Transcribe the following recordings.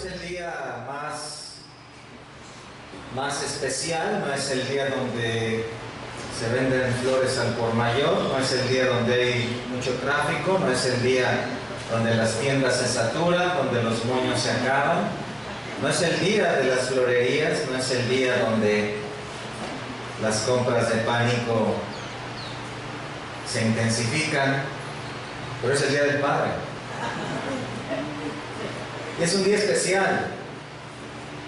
es el día más especial, no es el día donde se venden flores al por mayor, no es el día donde hay mucho tráfico, no es el día donde las tiendas se saturan, donde los moños se acaban, no es el día de las florerías, no es el día donde las compras de pánico se intensifican, pero es el Día del Padre. Y es un día especial.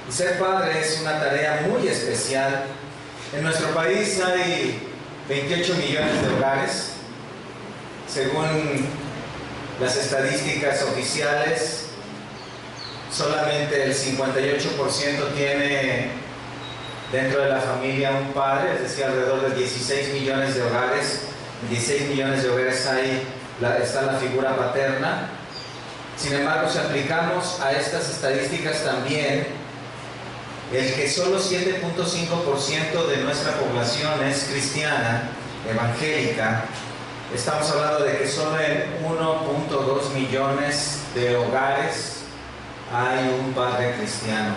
Y ser padre es una tarea muy especial. En nuestro país hay 28 millones de hogares. Según las estadísticas oficiales, solamente el 58% tiene dentro de la familia un padre, es decir, alrededor de 16 millones de hogares. En 16 millones de hogares está la figura paterna. Sin embargo, si aplicamos a estas estadísticas también el que solo 7.5% de nuestra población es cristiana, evangélica, estamos hablando de que solo en 1.2 millones de hogares hay un padre cristiano.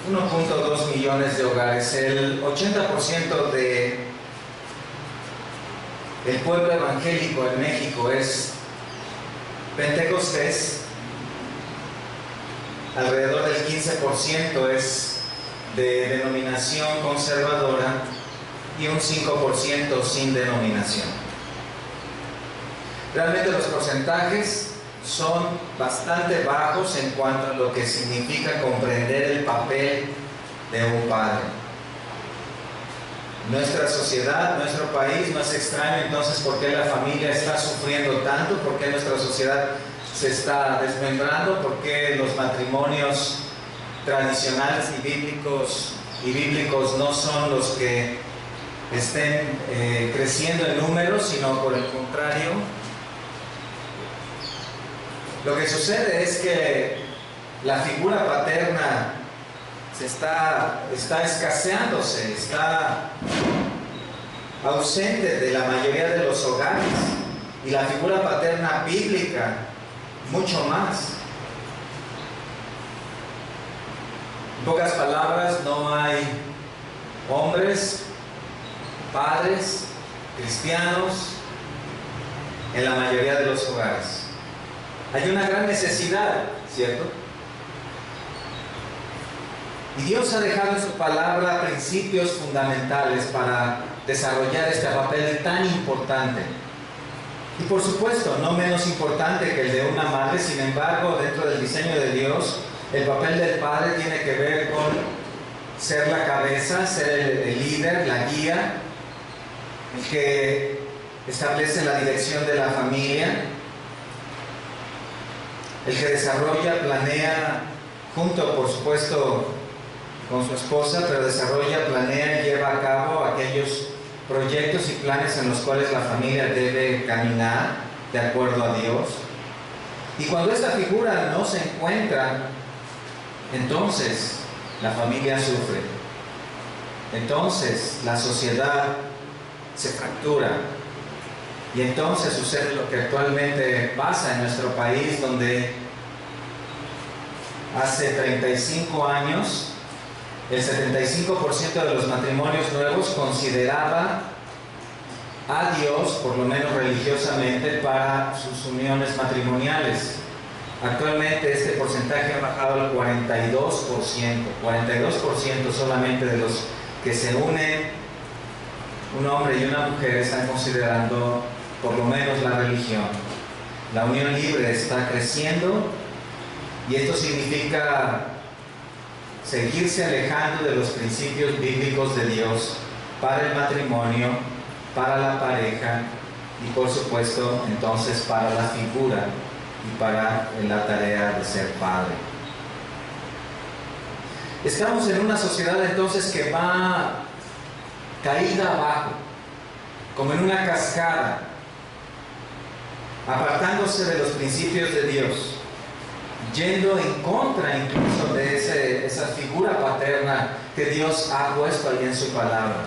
1.2 millones de hogares, el 80% del pueblo evangélico en México es pentecostés, alrededor del 15% es de denominación conservadora y un 5% sin denominación. Realmente los porcentajes son bastante bajos en cuanto a lo que significa comprender el papel de un padre. Nuestra sociedad, nuestro país no es extraño, entonces ¿por qué la familia está sufriendo tanto? ¿Por qué nuestra sociedad se está desmembrando? ¿Por qué los matrimonios tradicionales y bíblicos no son los que estén creciendo en números, sino por el contrario? Lo que sucede es que la figura paterna está escaseándose, está ausente de la mayoría de los hogares, y la figura paterna bíblica mucho más. En pocas palabras, no hay hombres, padres, cristianos en la mayoría de los hogares. Hay una gran necesidad, ¿cierto? Y Dios ha dejado en su palabra principios fundamentales para desarrollar este papel tan importante. Y por supuesto, no menos importante que el de una madre. Sin embargo, dentro del diseño de Dios, el papel del padre tiene que ver con ser la cabeza, ser el líder, la guía, el que establece la dirección de la familia, el que desarrolla, planea, junto por supuesto con su esposa, pero desarrolla, planea y lleva a cabo aquellos proyectos y planes en los cuales la familia debe caminar de acuerdo a Dios. Y cuando esta figura no se encuentra, entonces la familia sufre. Entonces la sociedad se fractura. Y entonces sucede lo que actualmente pasa en nuestro país, donde hace 35 años el 75% de los matrimonios nuevos consideraba a Dios, por lo menos religiosamente, para sus uniones matrimoniales. Actualmente este porcentaje ha bajado al 42%. 42% solamente de los que se unen, un hombre y una mujer, están considerando por lo menos la religión. La unión libre está creciendo, y esto significa seguirse alejando de los principios bíblicos de Dios para el matrimonio, para la pareja y por supuesto entonces para la figura y para la tarea de ser padre. Estamos en una sociedad entonces que va caída abajo, como en una cascada, apartándose de los principios de Dios, yendo en contra incluso de esa figura paterna que Dios ha puesto ahí en su palabra.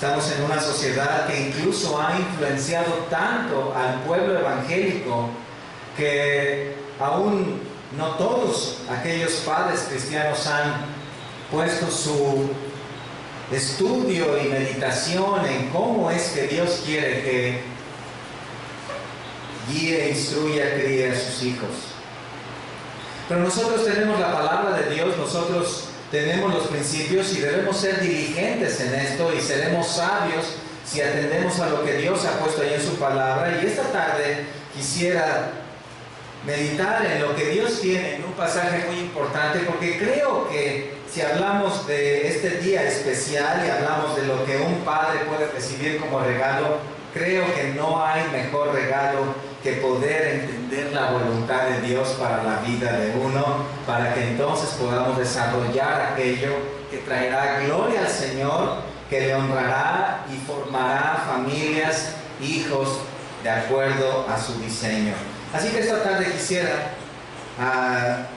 Estamos en una sociedad que incluso ha influenciado tanto al pueblo evangélico que aún no todos aquellos padres cristianos han puesto su estudio y meditación en cómo es que Dios quiere que guíe, instruya, críe a sus hijos. Pero nosotros tenemos la palabra de Dios, nosotros tenemos los principios y debemos ser diligentes en esto y seremos sabios si atendemos a lo que Dios ha puesto ahí en su palabra. Y esta tarde quisiera meditar en lo que Dios tiene en un pasaje muy importante, porque creo que si hablamos de este día especial y hablamos de lo que un padre puede recibir como regalo, creo que no hay mejor regalo que poder entender la voluntad de Dios para la vida de uno, para que entonces podamos desarrollar aquello que traerá gloria al Señor, que le honrará y formará familias, hijos, de acuerdo a su diseño. Así que esta tarde quisiera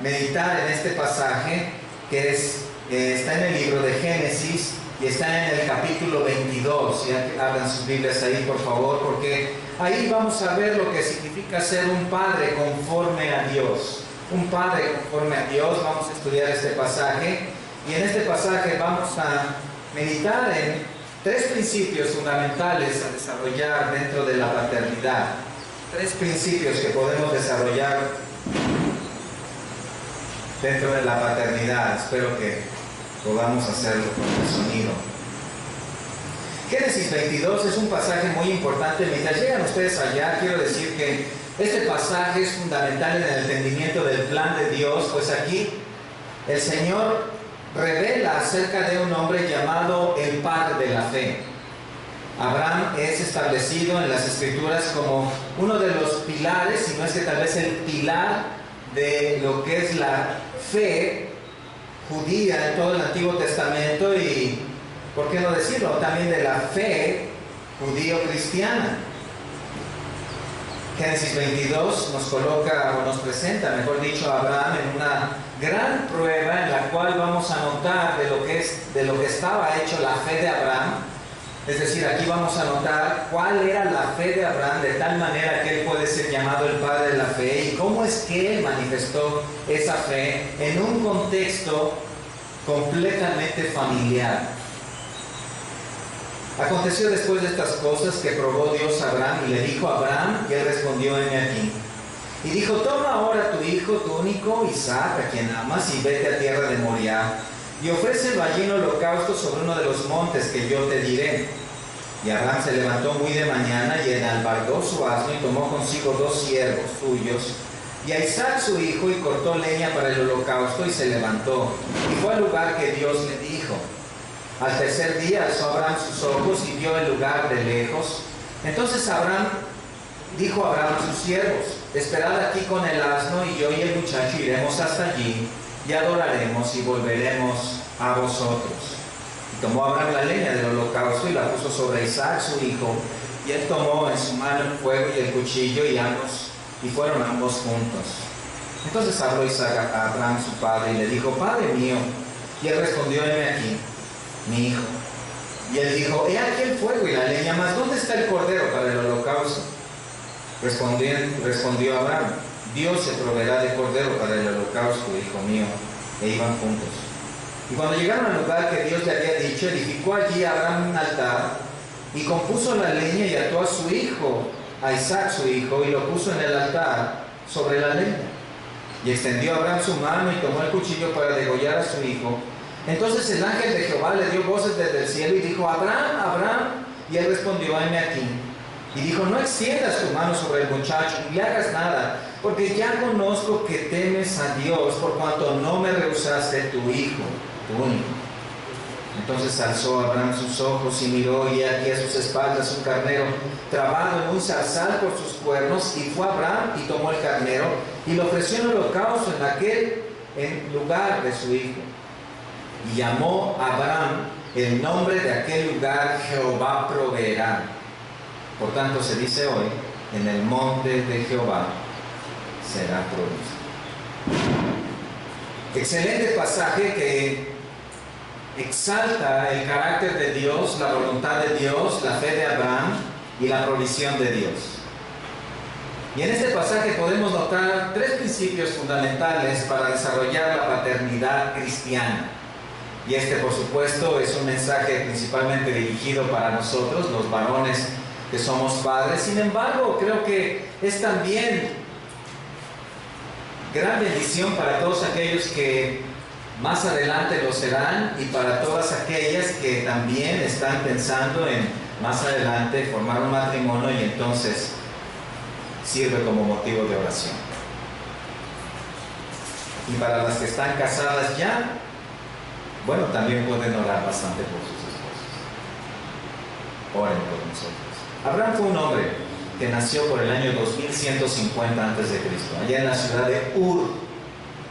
meditar en este pasaje que está en el libro de Génesis y está en el capítulo 22. Si abran sus Biblias ahí, por favor, porque ahí vamos a ver lo que significa ser un padre conforme a Dios. Un padre conforme a Dios. Vamos a estudiar este pasaje y en este pasaje vamos a meditar en 3 principios fundamentales a desarrollar dentro de la paternidad. 3 principios que podemos desarrollar dentro de la paternidad. Espero que podamos hacerlo con el sonido. Génesis 22 es un pasaje muy importante. Mientras llegan ustedes allá, quiero decir que este pasaje es fundamental en el entendimiento del plan de Dios, pues aquí el Señor revela acerca de un hombre llamado el padre de la fe. Abraham es establecido en las Escrituras como uno de los pilares, si no es que tal vez el pilar de lo que es la fe judía en todo el Antiguo Testamento y, ¿por qué no decirlo?, también de la fe judío-cristiana. Génesis 22 nos coloca o nos presenta, mejor dicho, a Abraham en una gran prueba en la cual vamos a notar de lo que estaba hecho la fe de Abraham. Es decir, aquí vamos a notar cuál era la fe de Abraham, de tal manera que él puede ser llamado el padre de la fe, y cómo es que él manifestó esa fe en un contexto completamente familiar. Aconteció después de estas cosas que probó Dios a Abraham y le dijo a Abraham, y él respondió: heme aquí. Y dijo: toma ahora tu hijo, tu único Isaac, a quien amas, y vete a tierra de Moriah, y ofrécelo allí en holocausto sobre uno de los montes que yo te diré. Y Abraham se levantó muy de mañana y enalbardó su asno y tomó consigo 2 siervos suyos y a Isaac su hijo, y cortó leña para el holocausto, y se levantó y fue al lugar que Dios le dijo. Al tercer día alzó Abraham sus ojos y vio el lugar de lejos. Entonces dijo Abraham a sus siervos: esperad aquí con el asno, y yo y el muchacho iremos hasta allí y adoraremos y volveremos a vosotros. Y tomó Abraham la leña del holocausto y la puso sobre Isaac su hijo, y él tomó en su mano el fuego y el cuchillo, y fueron ambos juntos. Entonces habló Isaac a Abraham su padre y le dijo: Padre mío. Y él respondió: heme aquí, mi hijo. Y él dijo: he aquí el fuego y la leña, mas ¿dónde está el cordero para el holocausto? Respondió Abraham: Dios se proveerá de cordero para el holocausto, hijo mío. E iban juntos. Y cuando llegaron al lugar que Dios le había dicho, edificó allí Abraham un altar, y compuso la leña, y ató a su hijo, a Isaac su hijo, y lo puso en el altar sobre la leña. Y extendió Abraham su mano y tomó el cuchillo para degollar a su hijo. Entonces el ángel de Jehová le dio voces desde el cielo y dijo: Abraham, Abraham. Y él respondió: heme aquí. Y dijo: no extiendas tu mano sobre el muchacho, ni le hagas nada, porque ya conozco que temes a Dios, por cuanto no me rehusaste tu hijo, tu único. Entonces alzó Abraham sus ojos y miró, y aquí a sus espaldas un carnero trabado en un zarzal por sus cuernos, y fue Abraham y tomó el carnero y lo ofreció en holocausto en lugar de su hijo. Y llamó a Abraham el nombre de aquel lugar: Jehová proveerá. Por tanto se dice hoy: en el monte de Jehová será provisto. Excelente pasaje que exalta el carácter de Dios, la voluntad de Dios, la fe de Abraham y la provisión de Dios. Y en este pasaje podemos notar tres principios fundamentales para desarrollar la paternidad cristiana. Y este, por supuesto, es un mensaje principalmente dirigido para nosotros, los varones que somos padres. Sin embargo, creo que es también gran bendición para todos aquellos que más adelante lo serán y para todas aquellas que también están pensando en más adelante formar un matrimonio y entonces sirve como motivo de oración. Y para las que están casadas ya, bueno, también pueden orar bastante por sus esposos. Oren por nosotros. Abraham fue un hombre que nació por el año 2150 a.C., allá en la ciudad de Ur,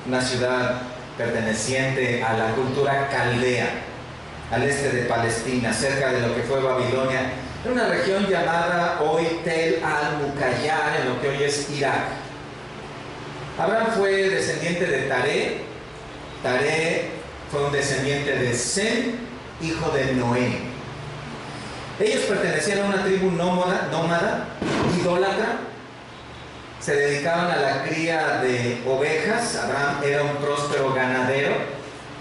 una ciudad perteneciente a la cultura caldea, al este de Palestina, cerca de lo que fue Babilonia, en una región llamada hoy Tel al-Muqayyar, en lo que hoy es Irak. Abraham fue descendiente de Taré. Taré fue un descendiente de Sem, hijo de Noé. Ellos pertenecían a una tribu nómada, idólatra. Se dedicaban a la cría de ovejas. Abraham era un próspero ganadero,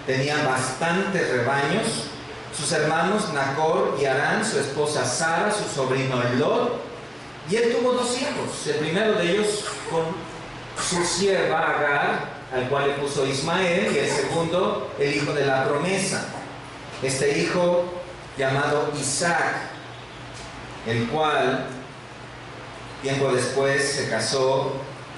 tenía bastantes rebaños. Sus hermanos Nacor y Harán, su esposa Sara, su sobrino Lot, y él tuvo dos hijos. El primero de ellos con su sierva Agar, al cual le puso Ismael, y el segundo, el hijo de la promesa, este hijo llamado Isaac, el cual tiempo después se casó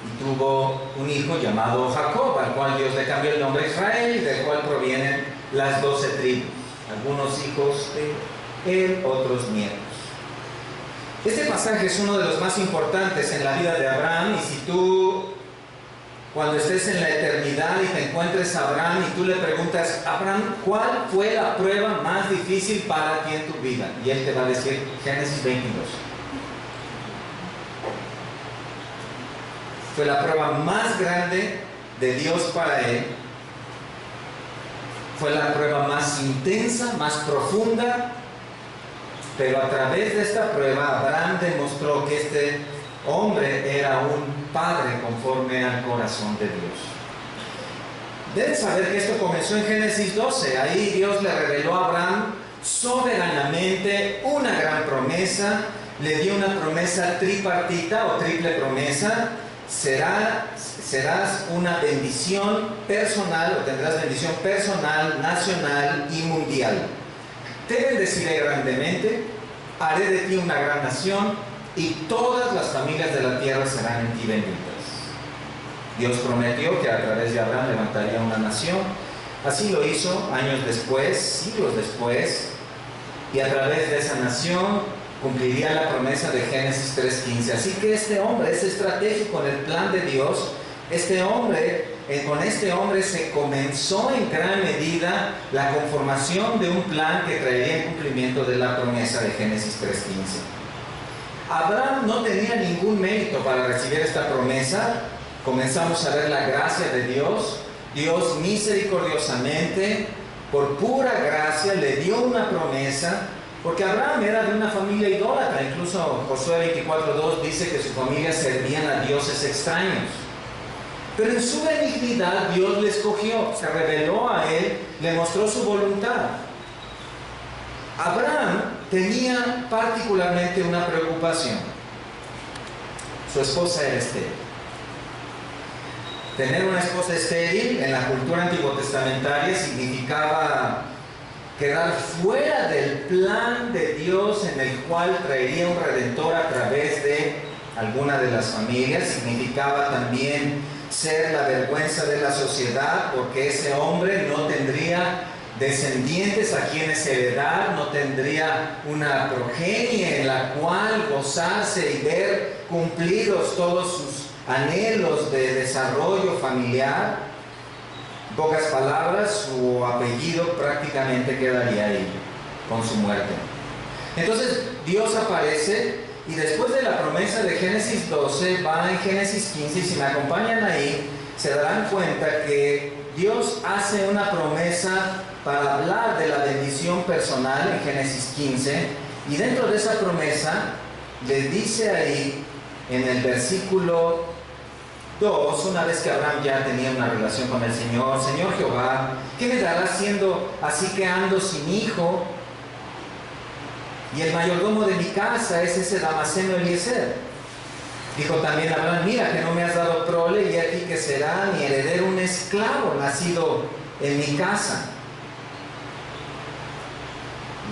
y tuvo un hijo llamado Jacob, al cual Dios le cambió el nombre Israel, del cual provienen las 12 tribus, algunos hijos de él, otros nietos. Este pasaje es uno de los más importantes en la vida de Abraham, y si tú, cuando estés en la eternidad y te encuentres a Abraham y tú le preguntas, Abraham, ¿cuál fue la prueba más difícil para ti en tu vida? Y él te va a decir Génesis 22. Fue la prueba más grande de Dios para él. Fue la prueba más intensa, más profunda. Pero a través de esta prueba, Abraham demostró que este hombre era un padre conforme al corazón de Dios. Deben saber que esto comenzó en Génesis 12. Ahí Dios le reveló a Abraham soberanamente una gran promesa. Le dio una promesa tripartita o triple promesa. Serás una bendición personal, o tendrás bendición personal, nacional y mundial. Te bendeciré grandemente, haré de ti una gran nación, y todas las familias de la tierra serán en ti benditas. Dios prometió que a través de Abraham levantaría una nación. Así lo hizo años después, siglos después, y a través de esa nación cumpliría la promesa de Génesis 3:15. Así que este hombre es estratégico en el plan de Dios. Con este hombre se comenzó en gran medida la conformación de un plan que traería el cumplimiento de la promesa de Génesis 3:15. Abraham no tenía ningún mérito para recibir esta promesa. Comenzamos a ver la gracia de Dios. Dios misericordiosamente, por pura gracia, le dio una promesa, porque Abraham era de una familia idólatra. Incluso Josué 24:2 dice que su familia servían a dioses extraños. Pero en su benignidad Dios le escogió, se reveló a él, le mostró su voluntad. Abraham tenía particularmente una preocupación. Su esposa era estéril. Tener una esposa estéril en la cultura antiguotestamentaria significaba quedar fuera del plan de Dios, en el cual traería un redentor a través de alguna de las familias. Significaba también ser la vergüenza de la sociedad, porque ese hombre no tendría descendientes a quienes heredar, no tendría una progenie en la cual gozarse y ver cumplidos todos sus anhelos de desarrollo familiar. En pocas palabras, su apellido prácticamente quedaría ahí con su muerte. Entonces Dios aparece, y después de la promesa de Génesis 12 va en Génesis 15, y si me acompañan ahí se darán cuenta que Dios hace una promesa para hablar de la bendición personal en Génesis 15, y dentro de esa promesa le dice ahí en el versículo 2, una vez que Abraham ya tenía una relación con el Señor: Señor Jehová, ¿qué me darás siendo así que ando sin hijo? Y el mayordomo de mi casa es ese Damaseno Eliezer. Dijo también Abraham: mira que no me has dado prole, y aquí que será mi heredero un esclavo nacido en mi casa.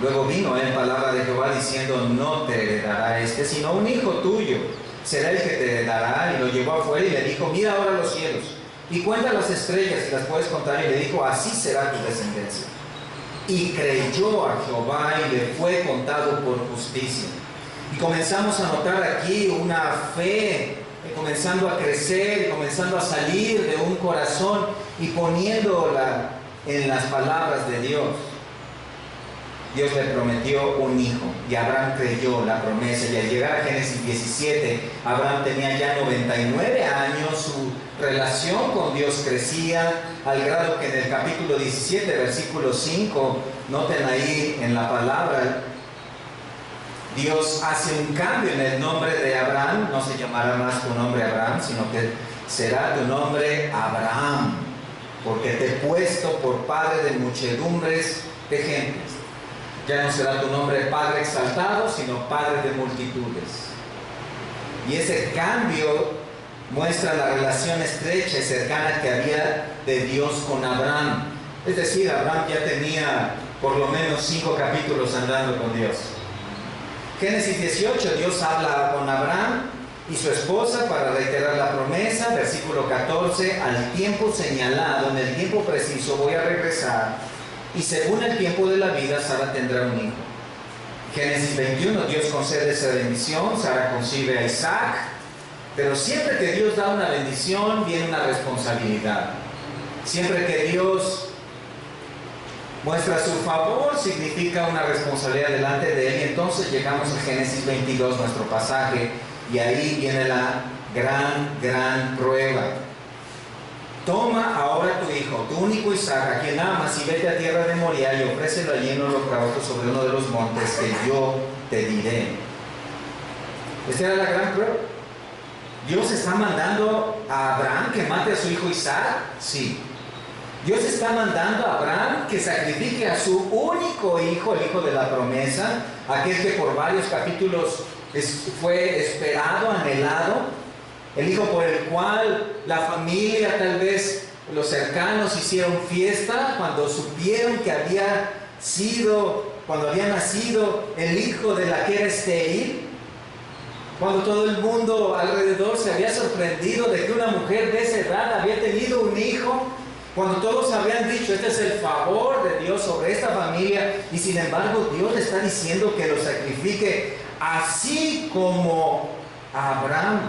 Luego vino en palabra de Jehová diciendo: no te heredará sino un hijo tuyo será el que te heredará. Y lo llevó afuera y le dijo: mira ahora los cielos y cuenta las estrellas si las puedes contar. Y le dijo: así será tu descendencia. Y creyó a Jehová y le fue contado por justicia. Y comenzamos a notar aquí una fe comenzando a crecer, comenzando a salir de un corazón y poniéndola en las palabras de Dios. Dios le prometió un hijo y Abraham creyó la promesa, y al llegar a Génesis 17, Abraham tenía ya 99 años, su relación con Dios crecía al grado que en el capítulo 17, versículo 5, noten ahí en la palabra, Dios hace un cambio en el nombre de Abraham. No se llamará más tu nombre Abraham, sino que será tu nombre Abraham, porque te he puesto por padre de muchedumbres de gentes. Ya no será tu nombre Padre exaltado, sino Padre de multitudes. Y ese cambio muestra la relación estrecha y cercana que había de Dios con Abraham. Es decir, Abraham ya tenía por lo menos 5 capítulos andando con Dios. Génesis 18, Dios habla con Abraham y su esposa para reiterar la promesa. Versículo 14: al tiempo señalado, en el tiempo preciso, voy a regresar, y según el tiempo de la vida, Sara tendrá un hijo. Génesis 21, Dios concede esa bendición, Sara concibe a Isaac, pero siempre que Dios da una bendición, viene una responsabilidad. Siempre que Dios muestra su favor, significa una responsabilidad delante de Él. Y entonces llegamos a Génesis 22, nuestro pasaje, y ahí viene la gran prueba. Toma ahora tu hijo, tu único Isaac, a quien amas, y vete a tierra de Moria y ofrécelo allí en holocausto sobre uno de los montes que yo te diré. Esta era la gran prueba. ¿Dios está mandando a Abraham que mate a su hijo Isaac? Sí. Dios está mandando a Abraham que sacrifique a su único hijo, el hijo de la promesa, aquel que por varios capítulos fue esperado, anhelado, el hijo por el cual la familia, tal vez los cercanos, hicieron fiesta cuando supieron que cuando había nacido el hijo de la que era estéril, cuando todo el mundo alrededor se había sorprendido de que una mujer de esa edad había tenido un hijo, cuando todos habían dicho: este es el favor de Dios sobre esta familia, y sin embargo Dios le está diciendo que lo sacrifique, así como Abraham,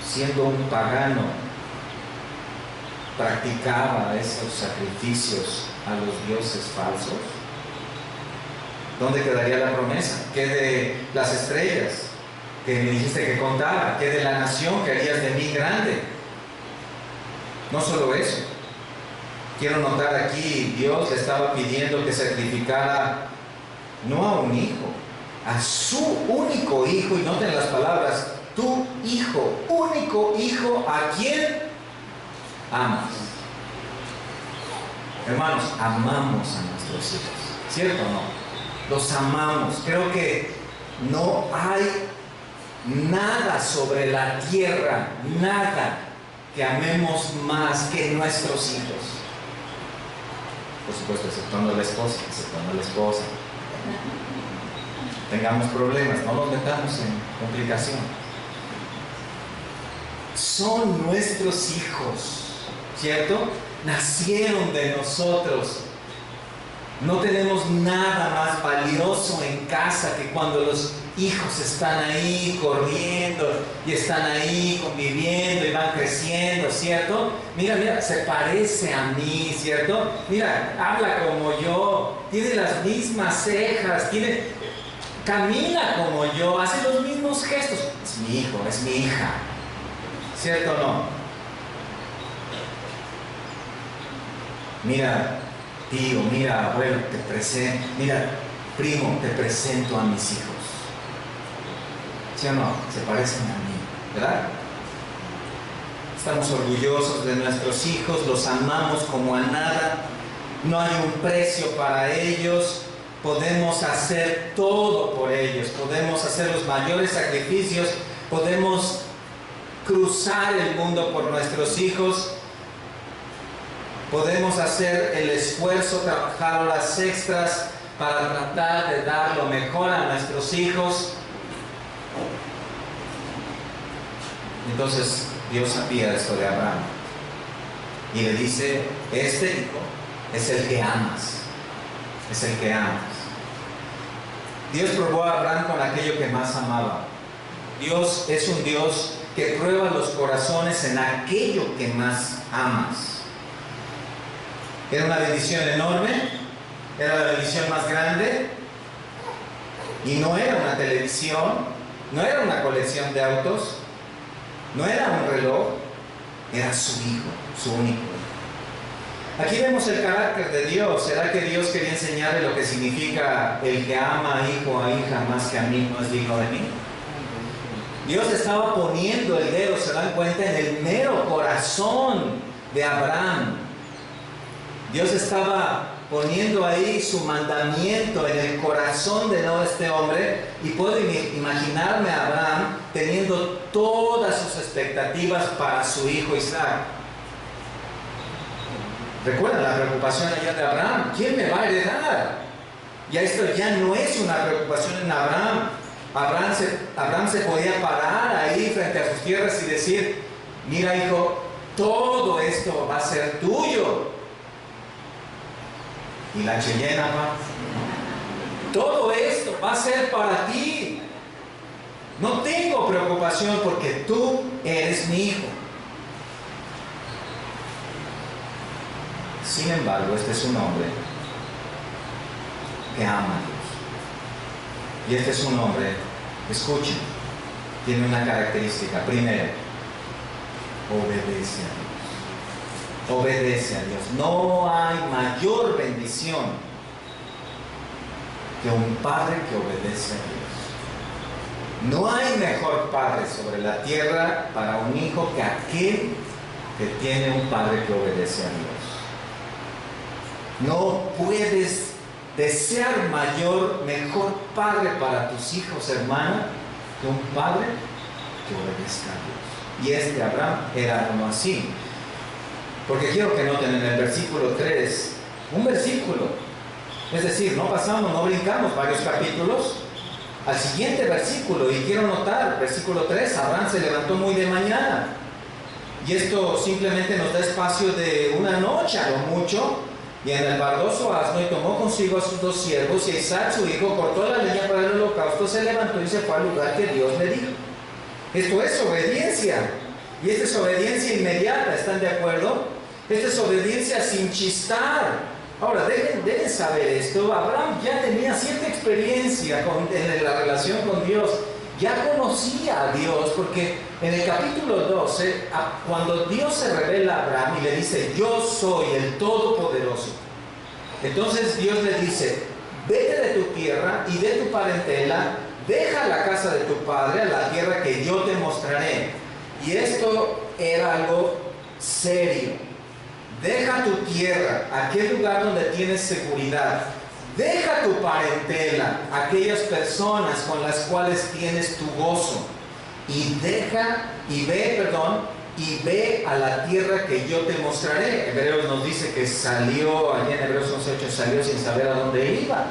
siendo un pagano, practicaba esos sacrificios a los dioses falsos. ¿Dónde quedaría la promesa? ¿Qué de las estrellas que me dijiste que contara? ¿Qué de la nación que harías de mí grande? No solo eso, quiero notar aquí, Dios le estaba pidiendo que sacrificara no a un hijo, a su único hijo. Y noten las palabras: tu hijo, único hijo, a quien amas. Hermanos, amamos a nuestros hijos, ¿cierto o no? Los amamos. Creo que no hay nada sobre la tierra, nada que amemos más que nuestros hijos. Por supuesto, exceptuando la esposa. Tengamos problemas, no nos metamos en complicación. Son nuestros hijos, ¿cierto? Nacieron de nosotros. No tenemos nada más valioso en casa que cuando los hijos están ahí corriendo y están ahí conviviendo y van creciendo, ¿cierto? Mira, se parece a mí, ¿cierto? Mira, habla como yo, tiene las mismas cejas, camina como yo, hace los mismos gestos. Es mi hijo, es mi hija, ¿cierto o no? mira, tío, mira, abuelo, mira, primo, te presento a mis hijos. ¿Sí o no? Se parecen a mí, ¿verdad? Estamos orgullosos de nuestros hijos, los amamos como a nada, no hay un precio para ellos, podemos hacer todo por ellos, podemos hacer los mayores sacrificios, podemos cruzar el mundo por nuestros hijos, podemos hacer el esfuerzo, trabajar horas extras para tratar de dar lo mejor a nuestros hijos. Entonces Dios sabía esto de Abraham y le dice: este hijo es el que amas, es el que amas. Dios probó a Abraham con aquello que más amaba. Dios es un Dios que prueba los corazones en aquello que más amas. Era una bendición enorme, era la bendición más grande, y no era una televisión, no era una colección de autos, no era un reloj, era su hijo, su único hijo. Aquí vemos el carácter de Dios. ¿Será que Dios quería enseñarle lo que significa el que ama a hijo o a hija más que a mí no es digno de mí? Dios estaba poniendo el dedo, se dan cuenta, en el mero corazón de Abraham. Dios estaba poniendo ahí su mandamiento en el corazón de este hombre, y puedo imaginarme a Abraham teniendo todas sus expectativas para su hijo Isaac. ¿Recuerdan la preocupación allá de Abraham? ¿Quién me va a heredar? Ya esto ya no es una preocupación en Abraham. Abraham se podía parar ahí frente a sus tierras y decir: mira, hijo, todo esto va a ser tuyo. Y la Cheyenne, todo esto va a ser para ti. No tengo preocupación porque tú eres mi hijo. Sin embargo, este es un hombre que ama a Dios. Y este es un hombre, escuchen, tiene una característica. Primero, obedece a Dios. Obedece a Dios. No hay mayor bendición que un padre que obedece a Dios. No hay mejor padre sobre la tierra para un hijo que aquel que tiene un padre que obedece a Dios. No puedes desear mejor padre para tus hijos, hermana, que un padre que obedezca a Dios. Y este Abraham era uno así. Porque quiero que noten en el versículo 3, un versículo. Es decir, no pasamos, no brincamos varios capítulos al siguiente versículo. Y quiero notar, versículo 3, Abraham se levantó muy de mañana. Y esto simplemente nos da espacio de una noche a lo mucho. Y en el verdoso asno, y tomó consigo a sus 2 siervos, y a Isaac su hijo, cortó la leña para el holocausto, se levantó y se fue al lugar que Dios le dijo. Esto es obediencia. Y esta es obediencia inmediata, ¿están de acuerdo? Esta es obediencia sin chistar. Ahora, deben saber esto. Abraham ya tenía cierta experiencia en la relación con Dios. Ya conocía a Dios, porque en el capítulo 12, cuando Dios se revela a Abraham y le dice: yo soy el Todopoderoso, entonces Dios le dice: vete de tu tierra y de tu parentela, deja la casa de tu padre a la tierra que yo te mostraré. Y esto era algo serio. Deja tu tierra, aquel lugar donde tienes seguridad. Deja tu parentela, aquellas personas con las cuales tienes tu gozo. Y ve a la tierra que yo te mostraré. Hebreos nos dice que salió, allí en Hebreos 11:8, salió sin saber a dónde iba.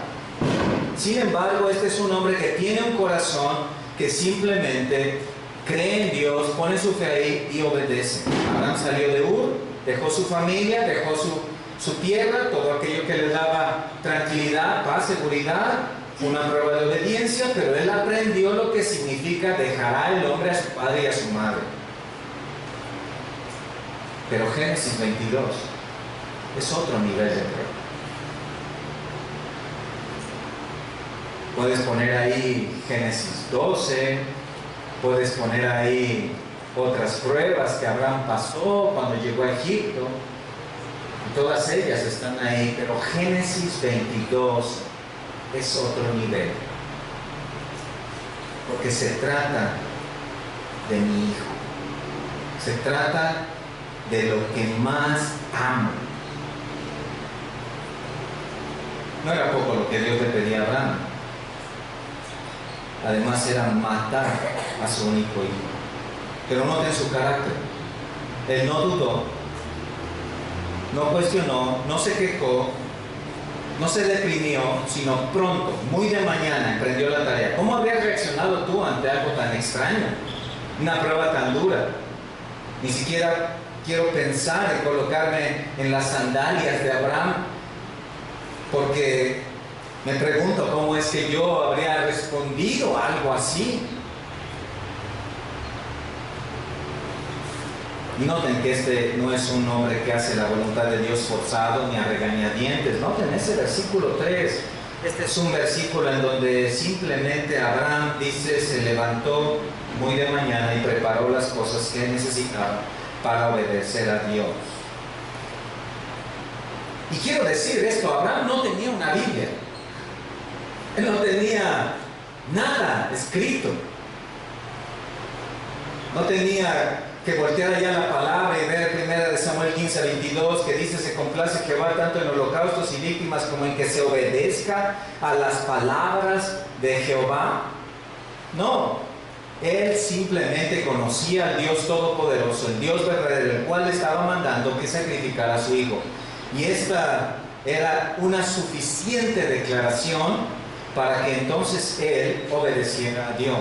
Sin embargo, este es un hombre que tiene un corazón que simplemente cree en Dios, pone su fe ahí y obedece. Abraham salió de Ur, dejó su familia, dejó su tierra, todo aquello que le daba tranquilidad, paz, seguridad. Fue una prueba de obediencia, pero él aprendió lo que significa: dejará el hombre a su padre y a su madre. Pero Génesis 22 es otro nivel de prueba. Puedes poner ahí Génesis 12, puedes poner ahí otras pruebas que Abraham pasó cuando llegó a Egipto. Todas ellas están ahí, pero Génesis 22 es otro nivel. Porque se trata de mi hijo. Se trata de lo que más amo. No era poco lo que Dios le pedía a Abraham. Además era matar a su único hijo. Pero noten su carácter. Él no dudó, no cuestionó, no se quejó, no se deprimió, sino pronto, muy de mañana, emprendió la tarea. ¿Cómo habrías reaccionado tú ante algo tan extraño? Una prueba tan dura. Ni siquiera quiero pensar en colocarme en las sandalias de Abraham, porque me pregunto cómo es que yo habría respondido a algo así. Y noten que este no es un hombre que hace la voluntad de Dios forzado ni a regañadientes. Noten ese versículo 3. Este es un versículo en donde simplemente Abraham dice, se levantó muy de mañana y preparó las cosas que necesitaba para obedecer a Dios. Y quiero decir esto, Abraham no tenía una Biblia. Él no tenía nada escrito. No tenía que voltear allá la palabra y ver 1 Samuel 15:22 que dice: se complace Jehová tanto en holocaustos y víctimas como en que se obedezca a las palabras de Jehová. No, él simplemente conocía al Dios Todopoderoso, el Dios verdadero, el cual le estaba mandando que sacrificara a su hijo. Y esta era una suficiente declaración para que entonces él obedeciera a Dios.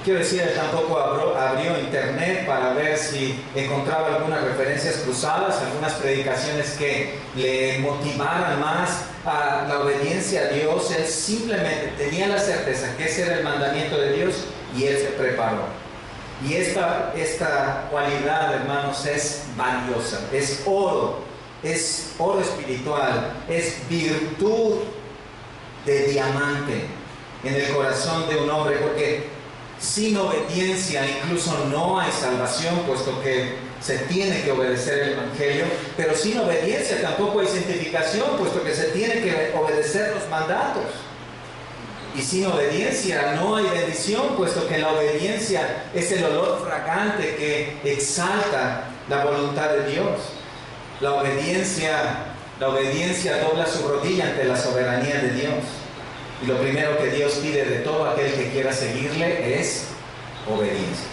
Quiero decir, él tampoco abrió internet para ver si encontraba algunas referencias cruzadas, algunas predicaciones que le motivaran más a la obediencia a Dios. Él simplemente tenía la certeza que ese era el mandamiento de Dios y él se preparó. Y esta cualidad, hermanos, es valiosa, es oro espiritual, es virtud de diamante en el corazón de un hombre, porque sin obediencia incluso no hay salvación, puesto que se tiene que obedecer el Evangelio, pero sin obediencia tampoco hay santificación, puesto que se tiene que obedecer los mandatos. Y sin obediencia no hay bendición, puesto que la obediencia es el olor fragante que exalta la voluntad de Dios. La obediencia dobla su rodilla ante la soberanía de Dios. Y lo primero que Dios pide de todo aquel que quiera seguirle es obediencia.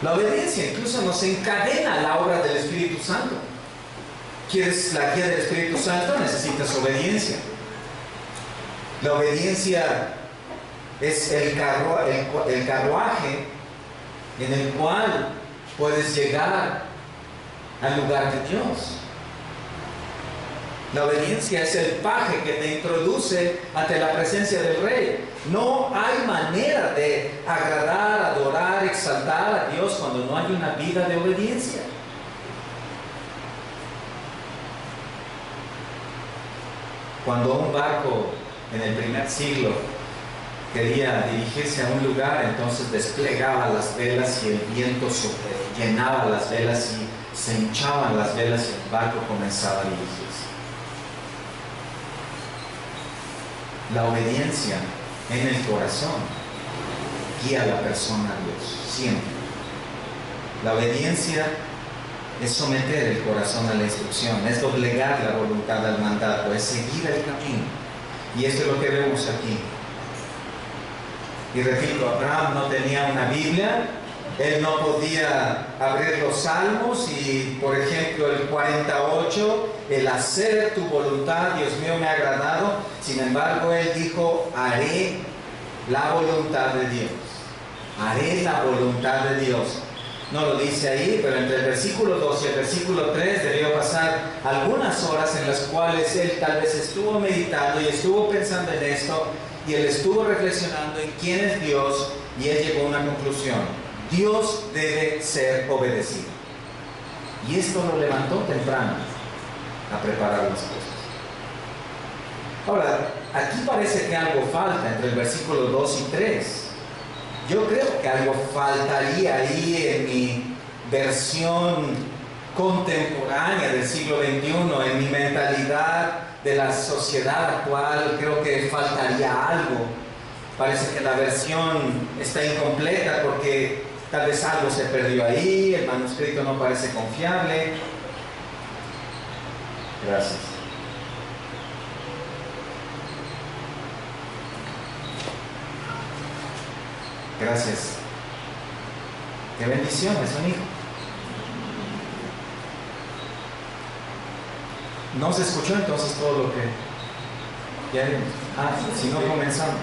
La obediencia incluso nos encadena a la obra del Espíritu Santo. ¿Quieres la guía del Espíritu Santo? Necesitas obediencia. La obediencia es el carruaje en el cual puedes llegar al lugar de Dios. La obediencia es el paje que te introduce ante la presencia del Rey. No hay manera de agradar, adorar, exaltar a Dios cuando no hay una vida de obediencia. Cuando un barco en el primer siglo quería dirigirse a un lugar, entonces desplegaba las velas y el viento llenaba las velas y se hinchaban las velas y el barco comenzaba a dirigirse. La obediencia en el corazón guía a la persona a Dios, siempre. La obediencia es someter el corazón a la instrucción, es doblegar la voluntad al mandato, es seguir el camino. Y esto es lo que vemos aquí. Y repito, Abraham no tenía una Biblia, él no podía abrir los salmos y, por ejemplo, el 48, el hacer tu voluntad, Dios mío, me ha agradado. Sin embargo, él dijo, haré la voluntad de Dios. Haré la voluntad de Dios. No lo dice ahí, pero entre el versículo 2 y el versículo 3 debió pasar algunas horas en las cuales él tal vez estuvo meditando y estuvo pensando en esto, y él estuvo reflexionando en quién es Dios, y él llegó a una conclusión: Dios debe ser obedecido. Y esto lo levantó temprano a preparar las cosas. Ahora, aquí parece que algo falta entre el versículo 2 y 3. Yo creo que algo faltaría ahí en mi versión contemporánea del siglo XXI, en mi mentalidad de la sociedad actual, creo que faltaría algo. Parece que la versión está incompleta porque tal vez algo se perdió ahí, el manuscrito no parece confiable. Gracias. Gracias. Qué bendición es un hijo. No se escuchó entonces todo lo que ya vimos. Si no comenzamos.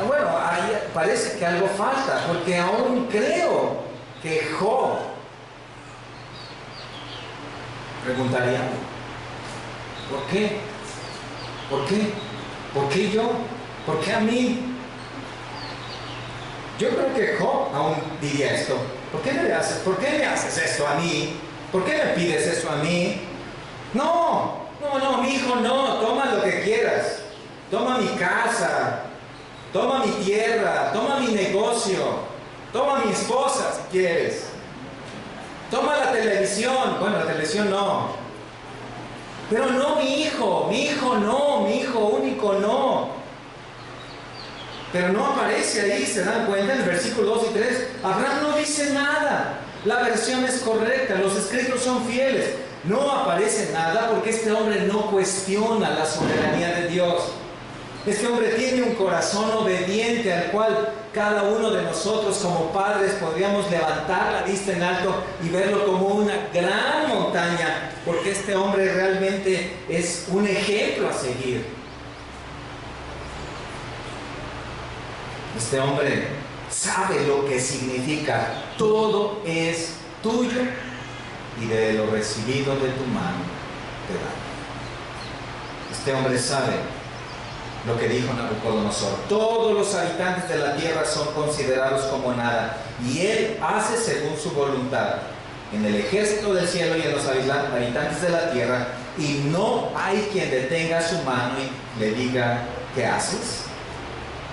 Bueno, ahí parece que algo falta, porque aún creo que Job preguntaría, ¿por qué? ¿Por qué? ¿Por qué yo? ¿Por qué a mí? Yo creo que Job aún diría esto. ¿Por qué me haces esto a mí? ¿Por qué me pides esto a mí? No, mi hijo, no. Toma lo que quieras. Toma mi casa. Toma mi tierra. Toma mi negocio. Toma mi esposa si quieres. Toma la televisión. Bueno, la televisión no. Pero no mi hijo no, mi hijo único no. Pero no aparece ahí, ¿se dan cuenta? En el versículo 2 y 3, Abraham no dice nada. La versión es correcta, los escritos son fieles. No aparece nada porque este hombre no cuestiona la soberanía de Dios. Este hombre tiene un corazón obediente al cual cada uno de nosotros como padres podríamos levantar la vista en alto y verlo como una gran montaña, porque este hombre realmente es un ejemplo a seguir. Este hombre sabe lo que significa: todo es tuyo y de lo recibido de tu mano te da. Este hombre sabe lo que dijo Nabucodonosor: todos los habitantes de la tierra son considerados como nada, y él hace según su voluntad en el ejército del cielo y en los habitantes de la tierra, y no hay quien detenga su mano y le diga: ¿qué haces?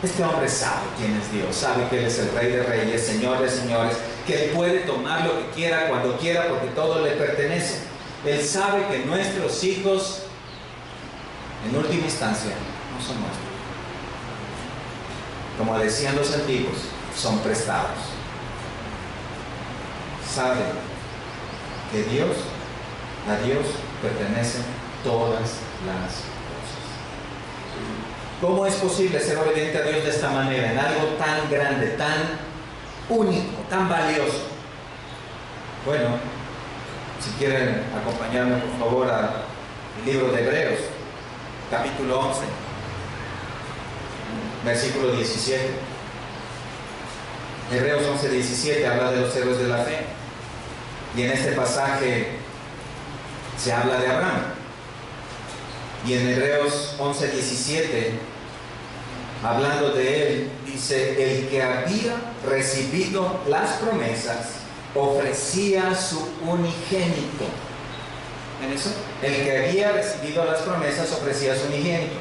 Este hombre sabe quién es Dios, sabe que Él es el Rey de Reyes, Señor de Señores, que Él puede tomar lo que quiera, cuando quiera, porque todo le pertenece. Él sabe que nuestros hijos, en última instancia, no son nuestros. Como decían los antiguos, son prestados. Sabe que a Dios pertenecen todas las cosas. ¿Cómo es posible ser obediente a Dios de esta manera, en algo tan grande, tan único, tan valioso? Bueno, si quieren acompañarme por favor al libro de Hebreos, capítulo 11, versículo 17. Hebreos 11, 17 habla de los héroes de la fe. Y en este pasaje se habla de Abraham. Y en Hebreos 11, 17, hablando de él, dice: el que había recibido las promesas ofrecía su unigénito. ¿Ven eso? El que había recibido las promesas ofrecía su unigénito.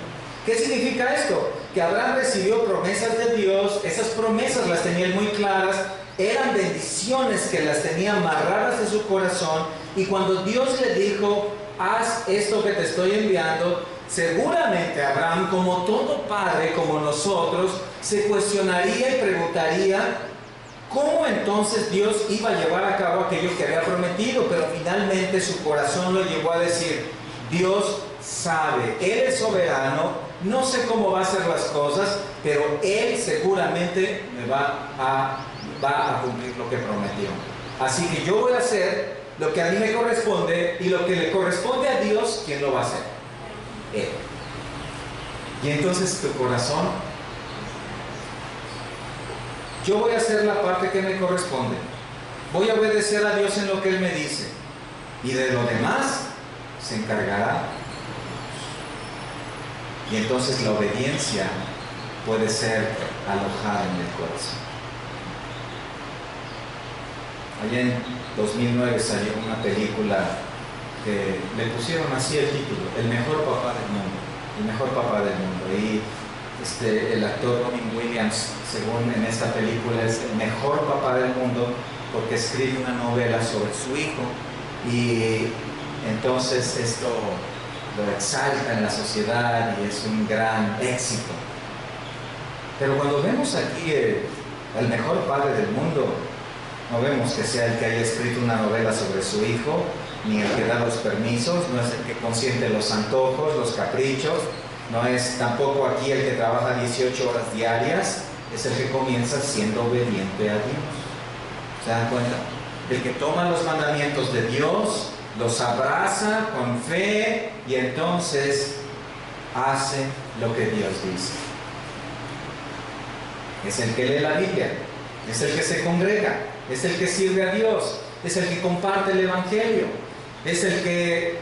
¿Qué significa esto? Que Abraham recibió promesas de Dios. Esas promesas las tenía él muy claras. Eran bendiciones que las tenía amarradas en su corazón. Y cuando Dios le dijo: haz esto que te estoy enviando, seguramente Abraham, como todo padre, como nosotros, se cuestionaría y preguntaría cómo entonces Dios iba a llevar a cabo aquello que había prometido. Pero finalmente su corazón lo llevó a decir: Dios sabe, Él es soberano, no sé cómo va a hacer las cosas, pero Él seguramente me va a cumplir lo que prometió. Así que yo voy a hacer lo que a mí me corresponde, y lo que le corresponde a Dios, ¿quién lo va a hacer? Él. Y entonces tu corazón: yo voy a hacer la parte que me corresponde, voy a obedecer a Dios en lo que Él me dice, y de lo demás se encargará. Y entonces la obediencia puede ser alojada en el corazón. Allá en 2009 salió una película que le pusieron así el título: El mejor papá del mundo. El mejor papá del mundo. Y el actor Robin Williams, según en esta película, es el mejor papá del mundo porque escribe una novela sobre su hijo y entonces esto lo exalta en la sociedad y es un gran éxito. Pero cuando vemos aquí el mejor padre del mundo, no vemos que sea el que haya escrito una novela sobre su hijo, ni el que da los permisos, no es el que consiente los antojos, los caprichos, no es tampoco aquí el que trabaja 18 horas diarias, es el que comienza siendo obediente a Dios. ¿Se dan cuenta? El que toma los mandamientos de Dios, los abraza con fe y entonces hace lo que Dios dice. Es el que lee la Biblia, es el que se congrega, es el que sirve a Dios, es el que comparte el Evangelio, es el que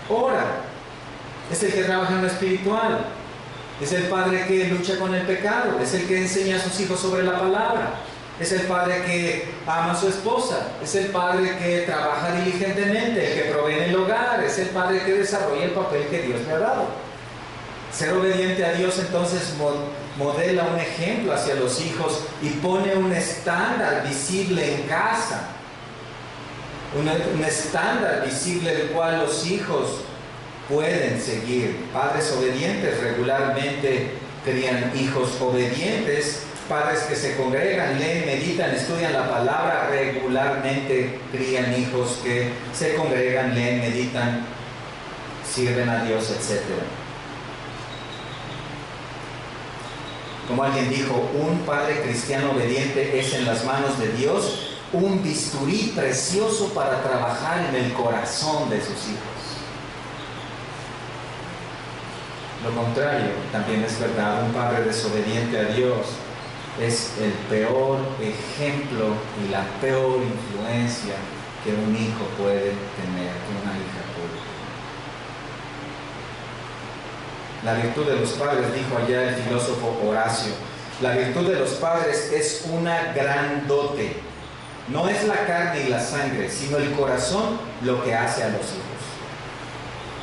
ora, es el que trabaja en lo espiritual, es el padre que lucha con el pecado, es el que enseña a sus hijos sobre la palabra, es el padre que ama a su esposa, es el padre que trabaja diligentemente, el que provee en el hogar, es el padre que desarrolla el papel que Dios le ha dado. Ser obediente a Dios entonces modela un ejemplo hacia los hijos y pone un estándar visible en casa, un estándar visible del cual los hijos pueden seguir. Padres obedientes regularmente crían hijos obedientes. Padres que se congregan, leen, meditan, estudian la palabra regularmente crían hijos que se congregan, leen, meditan, sirven a Dios, etc. Como alguien dijo, un padre cristiano obediente es en las manos de Dios un bisturí precioso para trabajar en el corazón de sus hijos. Lo contrario también es verdad, un padre desobediente a Dios es el peor ejemplo y la peor influencia que un hijo puede tener, que una hija puede tener. La virtud de los padres, dijo allá el filósofo Horacio, la virtud de los padres es una gran dote. No es la carne y la sangre, sino el corazón lo que hace a los hijos.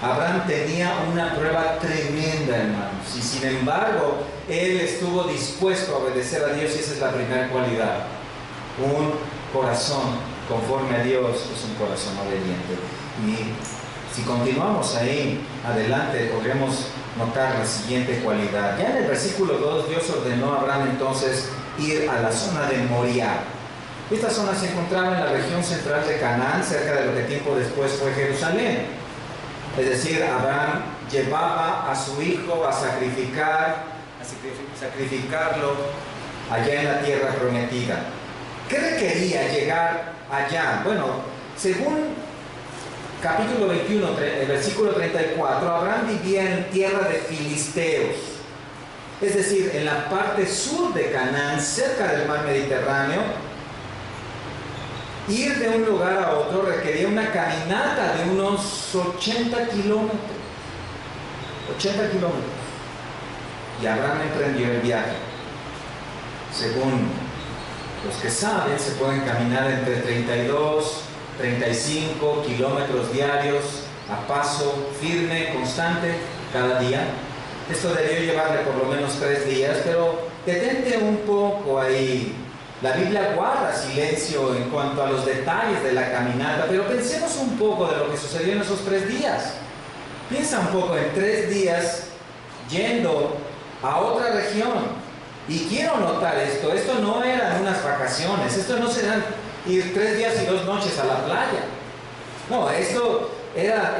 Abraham tenía una prueba tremenda, hermanos, y sin embargo, él estuvo dispuesto a obedecer a Dios y esa es la primera cualidad. Un corazón conforme a Dios es un corazón obediente. Y si continuamos ahí adelante, podremos notar la siguiente cualidad. Ya en el versículo 2, Dios ordenó a Abraham entonces ir a la zona de Moriah. Esta zona se encontraba en la región central de Canaán, cerca de lo que tiempo después fue Jerusalén. Es decir, Abraham llevaba a su hijo a sacrificarlo allá en la tierra prometida. ¿Qué requería llegar allá? Bueno, según capítulo 21, versículo 34, Abraham vivía en tierra de filisteos, es decir, en la parte sur de Canaán, cerca del mar Mediterráneo. Ir de un lugar a otro requería una caminata de unos 80 kilómetros. 80 kilómetros. Y Abraham emprendió el viaje. Según los que saben, se pueden caminar entre 32, 35 kilómetros diarios a paso firme, constante, cada día. Esto debió llevarle por lo menos 3 días, pero detente un poco ahí. La Biblia guarda silencio en cuanto a los detalles de la caminata, pero pensemos un poco de lo que sucedió en esos 3 días. Piensa un poco en 3 días yendo a otra región. Y quiero notar esto no eran unas vacaciones, esto no serán ir 3 días y 2 noches a la playa. No, esto era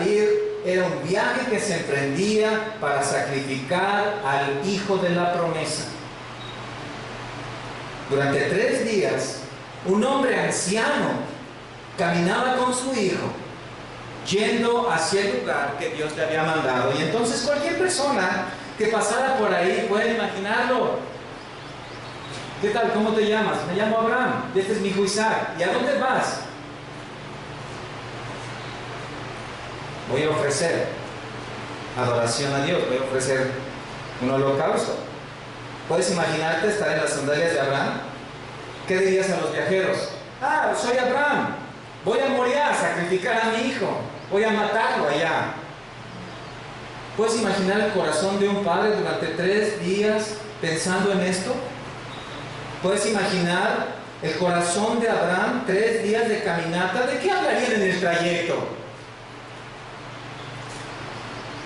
un viaje que se emprendía para sacrificar al hijo de la promesa. Durante 3 días, un hombre anciano caminaba con su hijo, yendo hacia el lugar que Dios le había mandado. Y entonces cualquier persona que pasara por ahí puede imaginarlo. ¿Qué tal? ¿Cómo te llamas? Me llamo Abraham, y este es mi hijo Isaac. ¿Y a dónde vas? Voy a ofrecer adoración a Dios, voy a ofrecer un holocausto. ¿Puedes imaginarte estar en las sandalias de Abraham? ¿Qué dirías a los viajeros? Ah, soy Abraham, voy a Moriah a sacrificar a mi hijo, voy a matarlo allá. ¿Puedes imaginar el corazón de un padre durante 3 días pensando en esto? ¿Puedes imaginar el corazón de Abraham 3 días de caminata? ¿De qué hablarían en el trayecto?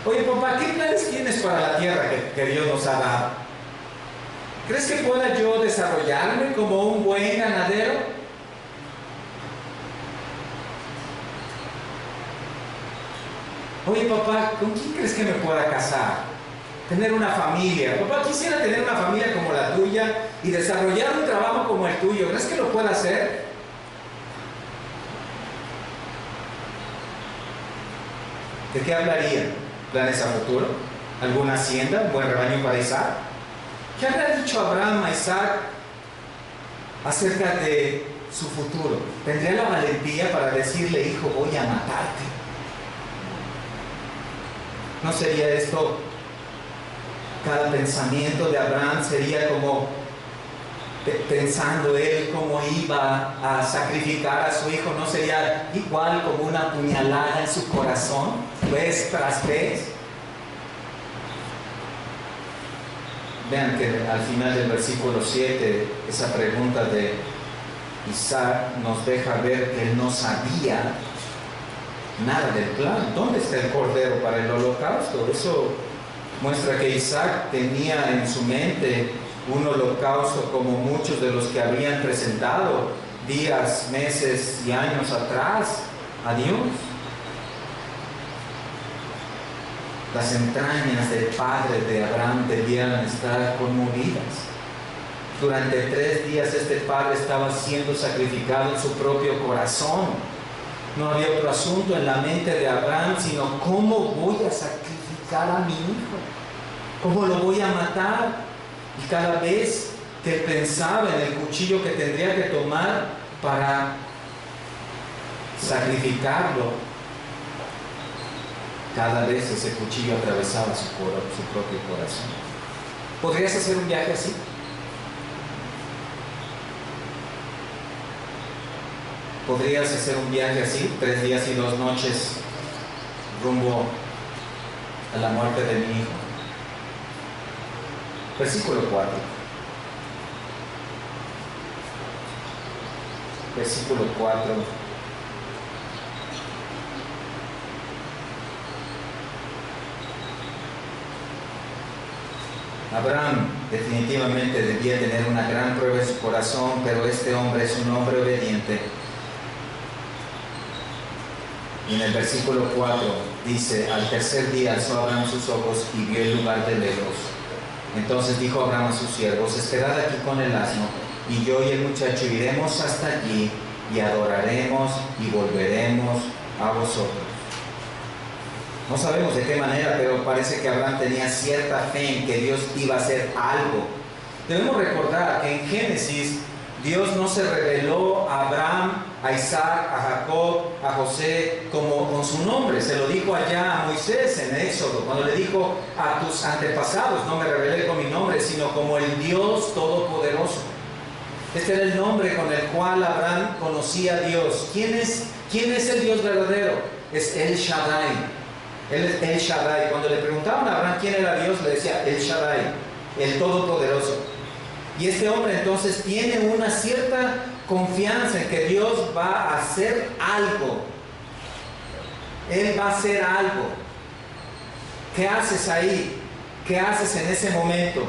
Oye, papá, ¿qué planes tienes para la tierra que Dios nos ha dado? ¿Crees que pueda yo desarrollarme como un buen ganadero? Oye, papá, ¿con quién crees que me pueda casar? Tener una familia. Papá, quisiera tener una familia como la tuya y desarrollar un trabajo como el tuyo. ¿Crees que lo pueda hacer? ¿De qué hablarían? ¿Planes a futuro? ¿Alguna hacienda? ¿Un buen rebaño para Isaac? ¿Qué habrá dicho Abraham a Isaac acerca de su futuro? ¿Tendría la valentía para decirle, hijo, voy a matarte? ¿No sería esto, cada pensamiento de Abraham sería como pensando él cómo iba a sacrificar a su hijo? ¿No sería igual como una puñalada en su corazón, vez tras vez? Vean que al final del versículo 7, esa pregunta de Isaac nos deja ver que él no sabía nada del plan. ¿Dónde está el cordero para el holocausto? Eso muestra que Isaac tenía en su mente un holocausto como muchos de los que habían presentado días, meses y años atrás a Dios. Las entrañas del padre de Abraham debían estar conmovidas. Durante 3 días este padre estaba siendo sacrificado en su propio corazón. No había otro asunto en la mente de Abraham, sino ¿cómo voy a sacrificar a mi hijo? ¿Cómo lo voy a matar? Y cada vez que pensaba en el cuchillo que tendría que tomar para sacrificarlo, cada vez ese cuchillo atravesaba su propio corazón. ¿Podrías hacer un viaje así? ¿Podrías hacer un viaje así? 3 días y 2 noches rumbo a la muerte de mi hijo. Versículo 4. Versículo 4. Abraham definitivamente debía tener una gran prueba en su corazón, pero este hombre es un hombre obediente. Y en el versículo 4 dice, al tercer día alzó Abraham sus ojos y vio el lugar de lejos. Entonces dijo Abraham a sus siervos, esperad aquí con el asno, y yo y el muchacho iremos hasta allí, y adoraremos y volveremos a vosotros. No sabemos de qué manera, pero parece que Abraham tenía cierta fe en que Dios iba a hacer algo. Debemos recordar que en Génesis Dios no se reveló a Abraham, a Isaac, a Jacob, a José como con su nombre. Se lo dijo allá a Moisés en Éxodo, cuando le dijo a tus antepasados, no me revelé con mi nombre, sino como el Dios Todopoderoso. Este era el nombre con el cual Abraham conocía a Dios. ¿Quién es el Dios verdadero? Es El Shaddai. Él es El Shaddai. Cuando le preguntaban a Abraham quién era Dios, le decía El Shaddai, el Todopoderoso. Y este hombre entonces tiene una cierta confianza en que Dios va a hacer algo. Él va a hacer algo. ¿Qué haces ahí? ¿Qué haces en ese momento?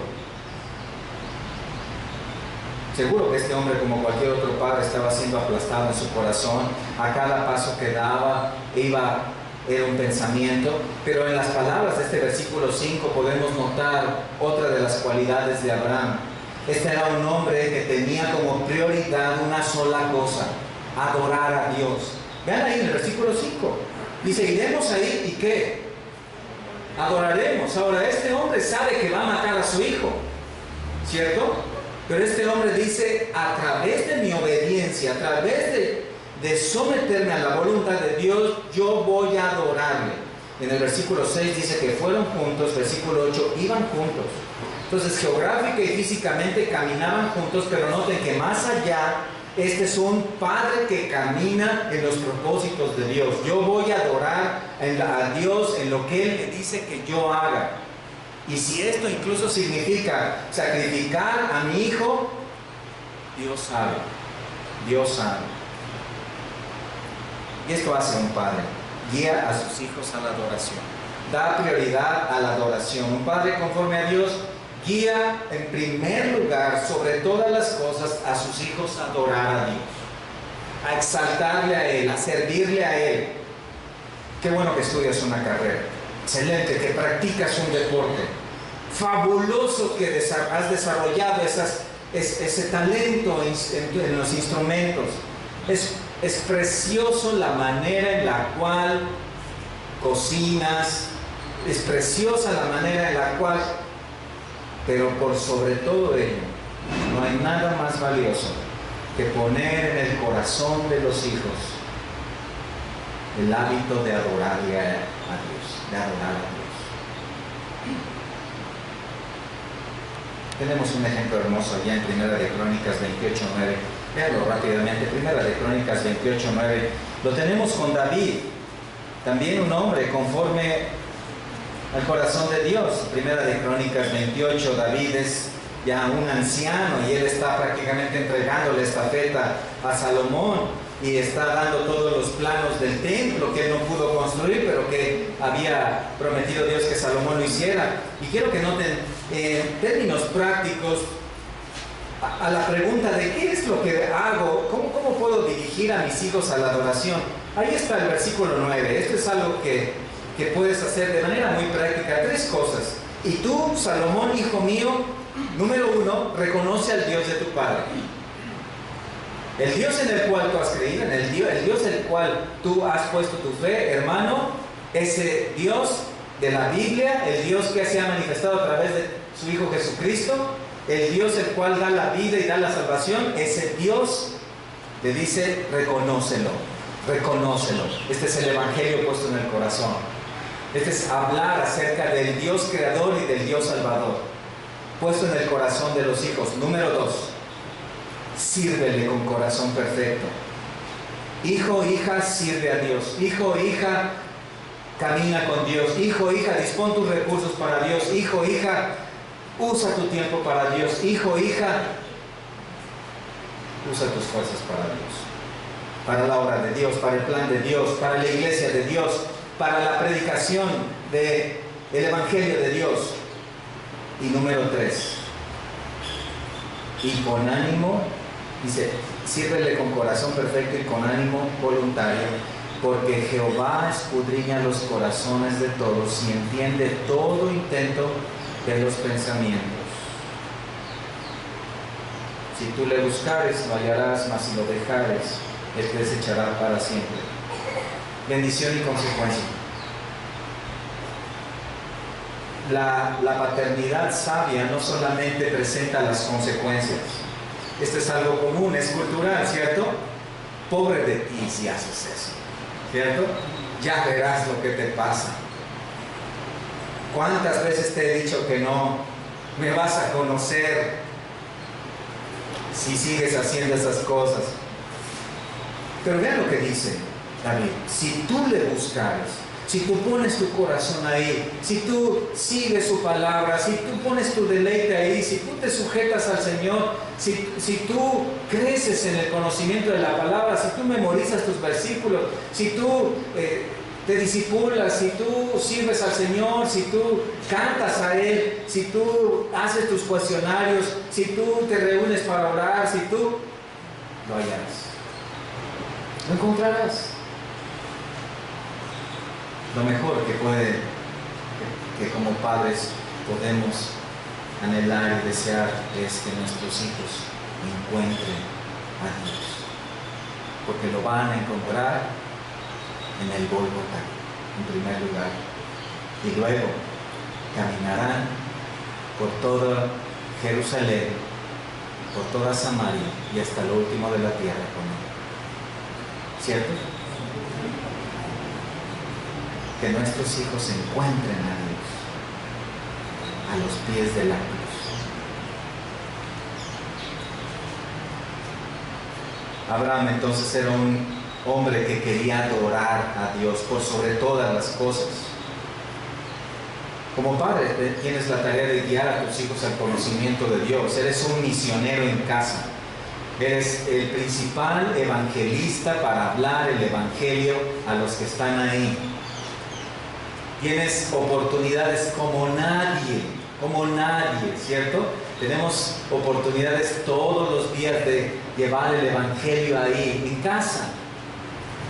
Seguro que este hombre, como cualquier otro padre, estaba siendo aplastado en su corazón. A cada paso que daba, era un pensamiento. Pero en las palabras de este versículo 5 podemos notar otra de las cualidades de Abraham. Este era un hombre que tenía como prioridad una sola cosa: adorar a Dios. Vean ahí en el versículo 5. Dice, iremos ahí y ¿qué? Adoraremos. Ahora, este hombre sabe que va a matar a su hijo, ¿cierto? Pero este hombre dice, a través de mi obediencia, a través de someterme a la voluntad de Dios, yo voy a adorarle. En el versículo 6 dice que fueron juntos. Versículo 8, iban juntos. Entonces, geográfica y físicamente caminaban juntos, pero noten que más allá Este es un padre que camina en los propósitos de Dios. Yo voy a adorar a Dios en lo que Él me dice que yo haga. Y si esto incluso significa sacrificar a mi hijo, Dios sabe. Dios sabe. Y esto hace un padre. Guía a sus hijos a la adoración. Da prioridad a la adoración. Un padre conforme a Dios guía en primer lugar, sobre todas las cosas, a sus hijos a adorar a Dios, a exaltarle a Él, a servirle a Él. Qué bueno que estudias una carrera, excelente, que practicas un deporte, fabuloso que has desarrollado ese talento en los instrumentos. Es precioso la manera en la cual cocinas, es preciosa la manera en la cual... Pero por sobre todo ello, no hay nada más valioso que poner en el corazón de los hijos el hábito de adorarle a Dios, de adorar a Dios. Tenemos un ejemplo hermoso allá en Primera de Crónicas 28:9. Véanlo rápidamente, Primera de Crónicas 28:9. Lo tenemos con David, también un hombre conforme al corazón de Dios. Primera de Crónicas 28, David es ya un anciano y él está prácticamente entregando la estafeta a Salomón y está dando todos los planos del templo que él no pudo construir, pero que había prometido Dios que Salomón lo hiciera. Y quiero que noten en términos prácticos a la pregunta de qué es lo que hago, cómo puedo dirigir a mis hijos a la adoración. Ahí está el versículo 9. Esto es algo que puedes hacer de manera muy práctica. 3 cosas. Y tú, Salomón, hijo mío, número 1, reconoce al Dios de tu padre. El Dios en el cual tú has creído, el Dios en el cual tú has puesto tu fe, hermano, ese Dios de la Biblia, el Dios que se ha manifestado a través de su Hijo Jesucristo, el Dios el cual da la vida y da la salvación, ese Dios le dice, reconócelo. Este es el Evangelio puesto en el corazón. Este es hablar acerca del Dios creador y del Dios salvador, puesto en el corazón de los hijos. Número 2, sírvele con corazón perfecto. Hijo, hija, sirve a Dios. Hijo, hija, camina con Dios. Hijo, hija, dispón tus recursos para Dios. Hijo, hija, usa tu tiempo para Dios. Hijo, hija, usa tus fuerzas para Dios, para la obra de Dios, para el plan de Dios, para la iglesia de Dios, para la predicación del Evangelio de Dios. Y número 3, y con ánimo, dice, sírvele con corazón perfecto y con ánimo voluntario, porque Jehová escudriña los corazones de todos y entiende todo intento de los pensamientos. Si tú le buscares, lo hallarás, mas si lo dejares, Él te desechará para siempre. Bendición y consecuencia. La paternidad sabia no solamente presenta las consecuencias. Esto es algo común, es cultural, ¿cierto? Pobre de ti si haces eso, ¿cierto? Ya verás lo que te pasa. ¿Cuántas veces te he dicho que no me vas a conocer si sigues haciendo esas cosas? Pero vean lo que dice David. Si tú le buscares, si tú pones tu corazón ahí, si tú sigues su palabra, si tú pones tu deleite ahí, si tú te sujetas al Señor, si tú creces en el conocimiento de la palabra, si tú memorizas tus versículos, si tú te disipulas, si tú sirves al Señor, si tú cantas a Él, si tú haces tus cuestionarios, si tú te reúnes para orar, si tú lo hallarás, lo encontrarás. Lo mejor que como padres podemos anhelar y desear es que nuestros hijos encuentren a Dios, porque lo van a encontrar en el Gólgota en primer lugar, y luego caminarán por toda Jerusalén, por toda Samaria y hasta lo último de la tierra con Él. ¿Cierto? Que nuestros hijos encuentren a Dios a los pies de la cruz. Abraham entonces era un hombre que quería adorar a Dios por sobre todas las cosas. Como padre tienes la tarea de guiar a tus hijos al conocimiento de Dios. Eres un misionero en casa. Eres el principal evangelista para hablar el evangelio a los que están ahí. Tienes oportunidades como nadie, ¿cierto? Tenemos oportunidades todos los días de llevar el evangelio ahí, en casa.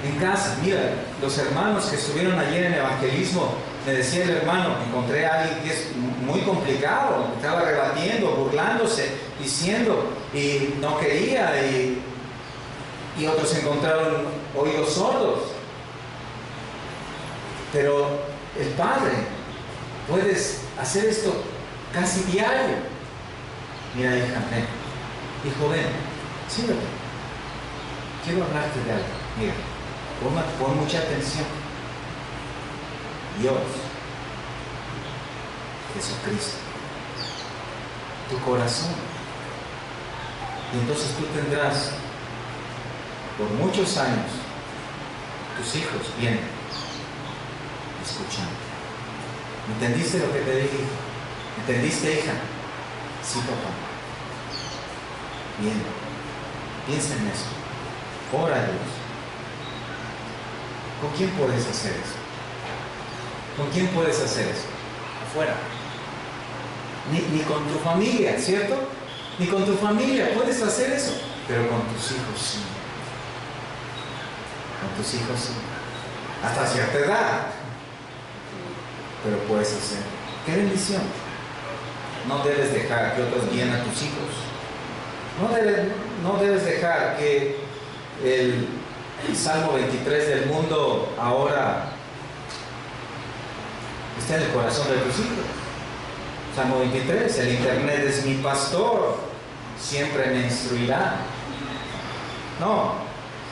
En casa, mira, los hermanos que estuvieron ayer en evangelismo, me decía el hermano, encontré a alguien que es muy complicado, estaba rebatiendo, burlándose, diciendo, y no quería, y otros encontraron oídos sordos. Pero el padre, puedes hacer esto casi diario. Mira, hija, ven. Hijo, ven, siéntate. Quiero hablarte de algo. Mira, pon mucha atención. Dios, Jesucristo, tu corazón. Y entonces tú tendrás por muchos años tus hijos bien escuchando. ¿Entendiste lo que te dije? ¿Entendiste, hija? Sí, papá. Bien, piensa en eso. Ora a Dios. ¿Con quién puedes hacer eso? ¿Con quién puedes hacer eso? Afuera. Ni con tu familia, ¿cierto? Ni con tu familia puedes hacer eso. Pero con tus hijos sí. Con tus hijos sí. Hasta cierta edad. Pero puedes hacer. ¡Qué bendición! No debes dejar que otros guíen a tus hijos. No debes dejar que el Salmo 23 del mundo ahora está en el corazón de tus hijos. Salmo 23, el internet es mi pastor, siempre me instruirá. No,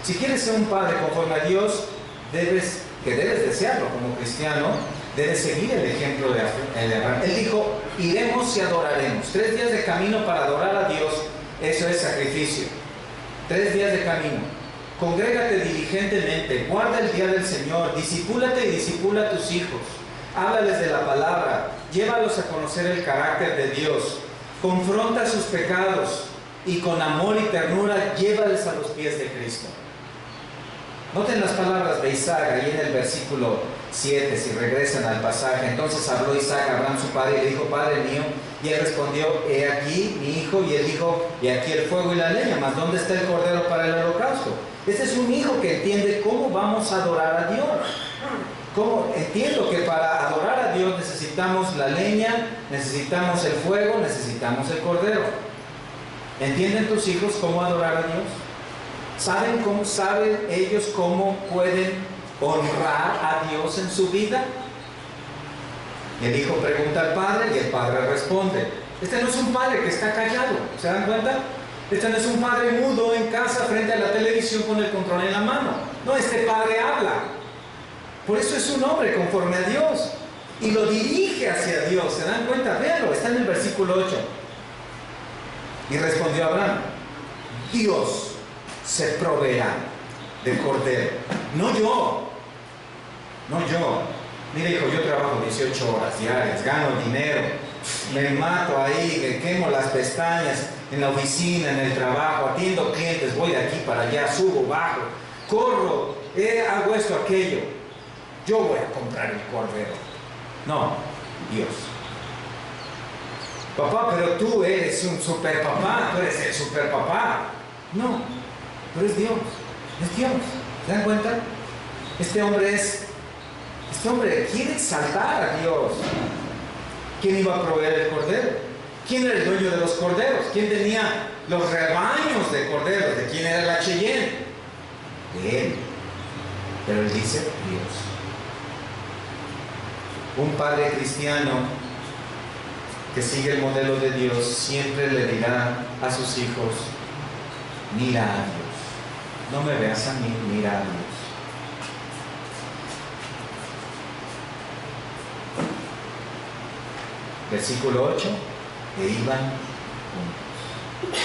si quieres ser un padre conforme a Dios, debes desearlo como cristiano, debes seguir el ejemplo de Abraham. Él dijo, iremos y adoraremos. 3 días de camino para adorar a Dios, eso es sacrificio. 3 días de camino. Congrégate diligentemente, guarda el día del Señor, discípulate y discípula a tus hijos. Háblales de la palabra, llévalos a conocer el carácter de Dios, confronta sus pecados y con amor y ternura llévales a los pies de Cristo. Noten las palabras de Isaac ahí en el versículo 7, si regresan al pasaje. Entonces habló Isaac a Abraham su padre y le dijo, Padre mío, y él respondió, he aquí mi hijo, y él dijo, y aquí el fuego y la leña, mas ¿dónde está el cordero para el holocausto? Este es un hijo que entiende cómo vamos a adorar a Dios. Entiendo que para adorar a Dios necesitamos la leña, necesitamos el fuego, necesitamos el cordero. ¿Entienden tus hijos cómo adorar a Dios? ¿Saben ellos cómo pueden honrar a Dios en su vida? Y el hijo pregunta al padre y el padre responde. Este no es un padre que está callado, ¿se dan cuenta? Este no es un padre mudo en casa frente a la televisión con el control en la mano. No, este padre habla. Por eso es un hombre conforme a Dios y lo dirige hacia Dios. ¿Se dan cuenta? Véanlo, está en el versículo 8. Y respondió Abraham, Dios se proveerá del cordero, no yo. Mira, hijo, yo trabajo 18 horas diarias, gano dinero, me mato ahí, me quemo las pestañas en la oficina, en el trabajo, atiendo clientes, voy de aquí para allá, subo, bajo, corro, hago esto, aquello. Yo voy a comprar el cordero. No, Dios. Papá, pero tú eres un super papá, tú eres el super papá. No, pero es Dios. ¿Se dan cuenta? Este hombre quiere exaltar a Dios. ¿Quién iba a proveer el cordero? ¿Quién era el dueño de los corderos? ¿Quién tenía los rebaños de corderos? ¿De quién era la Cheyenne? De él. Pero él dice Dios. Un padre cristiano que sigue el modelo de Dios siempre le dirá a sus hijos, mira a Dios. No me veas a mí, mira a Dios. Versículo 8, e iban juntos.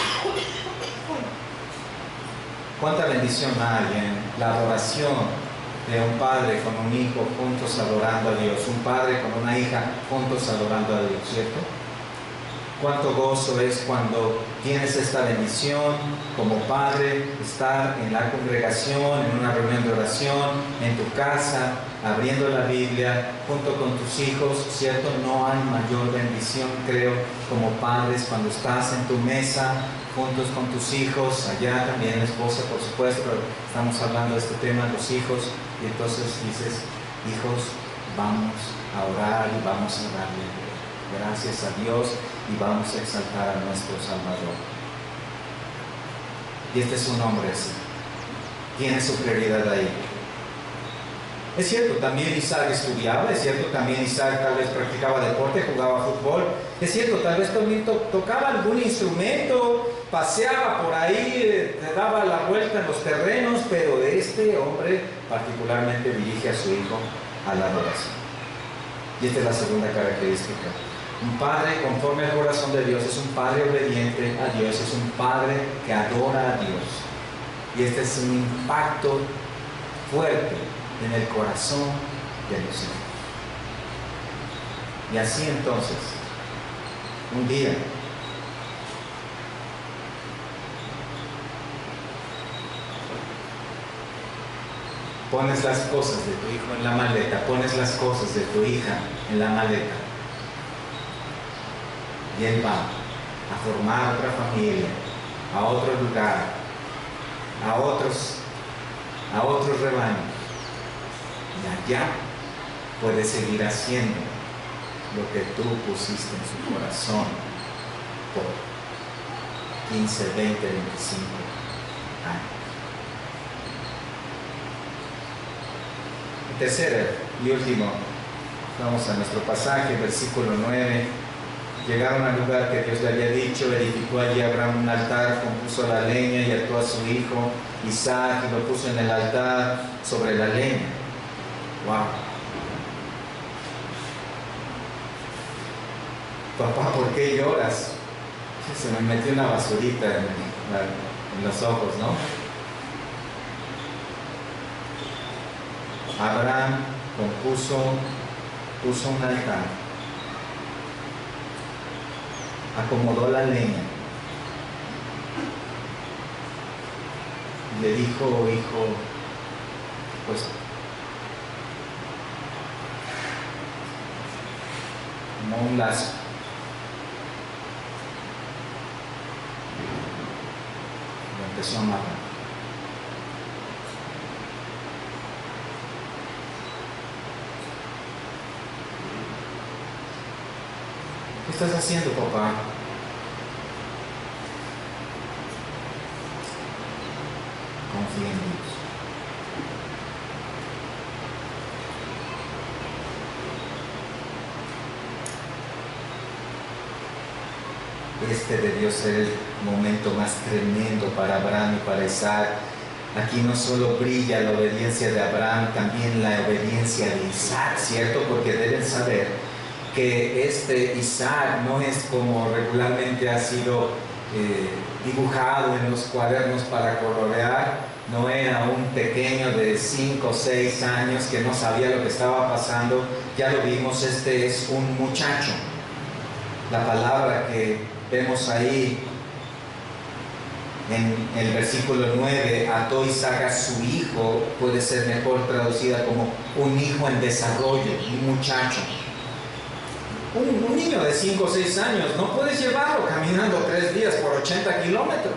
¿Cuánta bendición hay en la adoración de un padre con un hijo juntos adorando a Dios? Un padre con una hija juntos adorando a Dios, ¿cierto? Cuánto gozo es cuando tienes esta bendición como padre, estar en la congregación, en una reunión de oración, en tu casa, abriendo la Biblia, junto con tus hijos, ¿cierto? No hay mayor bendición, creo, como padres cuando estás en tu mesa, juntos con tus hijos, allá también la esposa, por supuesto, pero estamos hablando de este tema, los hijos, y entonces dices, hijos, vamos a orar y vamos a darle gracias a Dios y vamos a exaltar a nuestro Salvador. Y este es un hombre así, tiene su prioridad ahí. Es cierto, también Isaac estudiaba, es cierto, también Isaac tal vez practicaba deporte, jugaba fútbol, es cierto, tal vez también tocaba algún instrumento, paseaba por ahí, le daba la vuelta en los terrenos, pero este hombre particularmente dirige a su hijo a la adoración. Y esta es la segunda característica. Un padre conforme al corazón de Dios es un padre obediente a Dios, es un padre que adora a Dios. Y este es un impacto fuerte en el corazón de los hijos. Y así entonces, un día, pones las cosas de tu hijo en la maleta, pones las cosas de tu hija en la maleta, y él va a formar otra familia, a otro lugar, a otros rebaños, y allá puede seguir haciendo lo que tú pusiste en su corazón por 15, 20, 25 años. Tercero y último, vamos a nuestro pasaje, versículo 9. Llegaron al lugar que Dios le había dicho, edificó allí Abraham un altar, compuso la leña y ató a su hijo Isaac y lo puso en el altar sobre la leña. ¡Wow! Papá, ¿por qué lloras? Se me metió una basurita en los ojos, ¿no? Abraham puso un altar, acomodó la leña, y le dijo, hijo, pues como un lazo, lo empezó a amarrar. ¿Qué estás haciendo, papá? Confía en Dios. Este debió ser el momento más tremendo para Abraham y para Isaac. Aquí no solo brilla la obediencia de Abraham, también la obediencia de Isaac, ¿cierto? Porque deben saber que este Isaac no es como regularmente ha sido dibujado en los cuadernos para colorear. No era un pequeño de 5 o 6 años que no sabía lo que estaba pasando. Ya lo vimos, este es un muchacho. La palabra que vemos ahí en el versículo 9, ató Isaac a su hijo, puede ser mejor traducida como un hijo en desarrollo, un muchacho. Un niño de 5 o 6 años, no puedes llevarlo caminando 3 días por 80 kilómetros.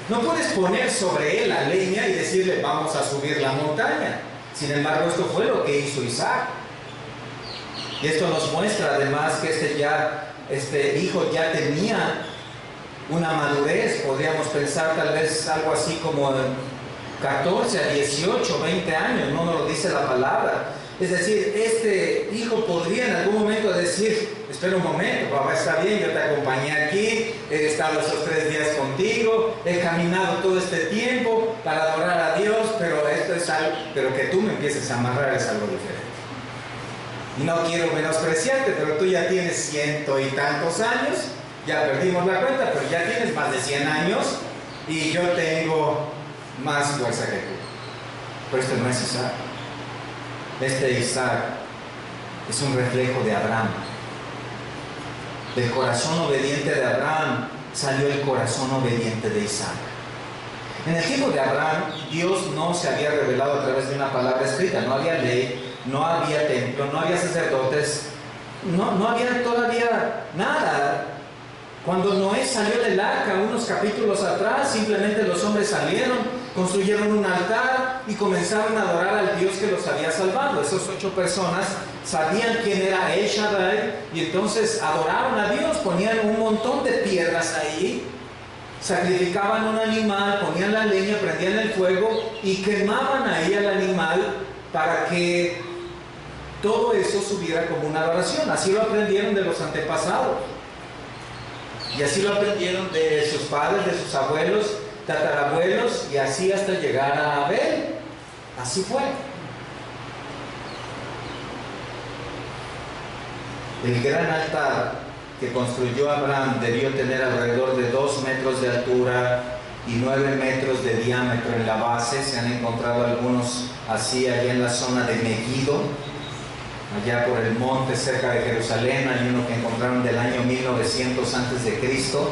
No puedes poner sobre él la leña y decirle, vamos a subir la montaña. Sin embargo, esto fue lo que hizo Isaac. Y esto nos muestra además que este hijo ya tenía una madurez, podríamos pensar tal vez algo así como 14 a 18, 20 años, no nos lo dice la palabra. Es decir, este hijo podría en algún momento decir, espera un momento, papá, está bien, yo te acompañé aquí, he estado esos 3 días contigo, he caminado todo este tiempo para adorar a Dios, pero esto es algo, pero que tú me empieces a amarrar es algo diferente. Y no quiero menospreciarte, pero tú ya tienes 100 y tantos años, ya perdimos la cuenta, pero ya tienes más de 100 años, y yo tengo más fuerza que tú. Pero este no es Isaac. Este Isaac es un reflejo de Abraham. Del corazón obediente de Abraham salió el corazón obediente de Isaac. En el tiempo de Abraham, Dios no se había revelado a través de una palabra escrita. No había ley, no había templo, no había sacerdotes, no había todavía nada. Cuando Noé salió del arca, unos capítulos atrás, simplemente los hombres salieron, construyeron un altar y comenzaron a adorar al Dios que los había salvado. Esas 8 personas sabían quién era El Shaddai y entonces adoraron a Dios, ponían un montón de piedras ahí, sacrificaban un animal, ponían la leña, prendían el fuego y quemaban ahí al animal para que todo eso subiera como una adoración. Así lo aprendieron de los antepasados. Y así lo aprendieron de sus padres, de sus abuelos, tatarabuelos, y así hasta llegar a Abel. Así fue. El gran altar que construyó Abraham debió tener alrededor de 2 metros de altura y 9 metros de diámetro en la base. Se han encontrado algunos así allá en la zona de Megiddo, allá por el monte cerca de Jerusalén. Hay uno que encontraron del año 1900 antes de Cristo.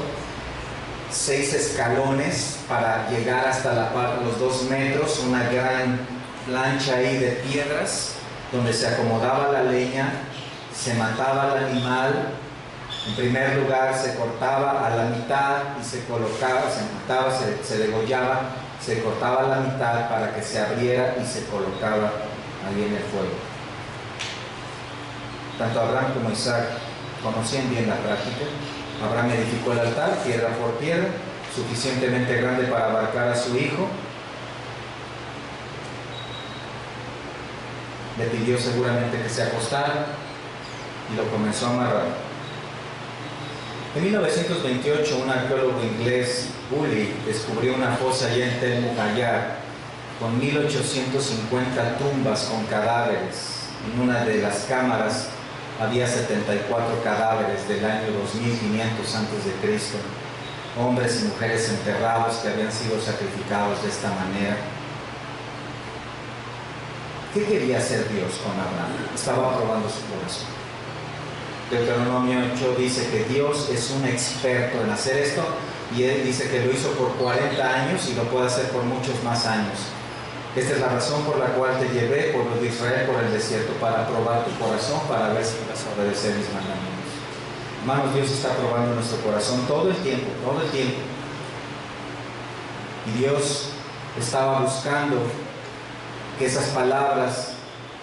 6 escalones para llegar hasta los 2 metros, una gran plancha ahí de piedras donde se acomodaba la leña, se mataba al animal. En primer lugar se cortaba a la mitad y se colocaba, se mataba, se degollaba, se cortaba a la mitad para que se abriera y se colocaba ahí en el fuego. Tanto Abraham como Isaac conocían bien la práctica. Abraham edificó el altar, piedra por piedra, suficientemente grande para abarcar a su hijo. Le pidió seguramente que se acostara y lo comenzó a amarrar. En 1928, un arqueólogo inglés, Bully, descubrió una fosa allá en Tel Muhayyar con 1850 tumbas con cadáveres. En una de las cámaras había 74 cadáveres del año 2500 a.C., hombres y mujeres enterrados que habían sido sacrificados de esta manera. ¿Qué quería hacer Dios con Abraham? Estaba probando su corazón. Deuteronomio 8 dice que Dios es un experto en hacer esto, y Él dice que lo hizo por 40 años y lo puede hacer por muchos más años. Esta es la razón por la cual te llevé, pueblo de Israel, por el desierto, para probar tu corazón, para ver si vas a obedecer mis mandamientos. Hermanos, Dios está probando nuestro corazón todo el tiempo, todo el tiempo. Y Dios estaba buscando que esas palabras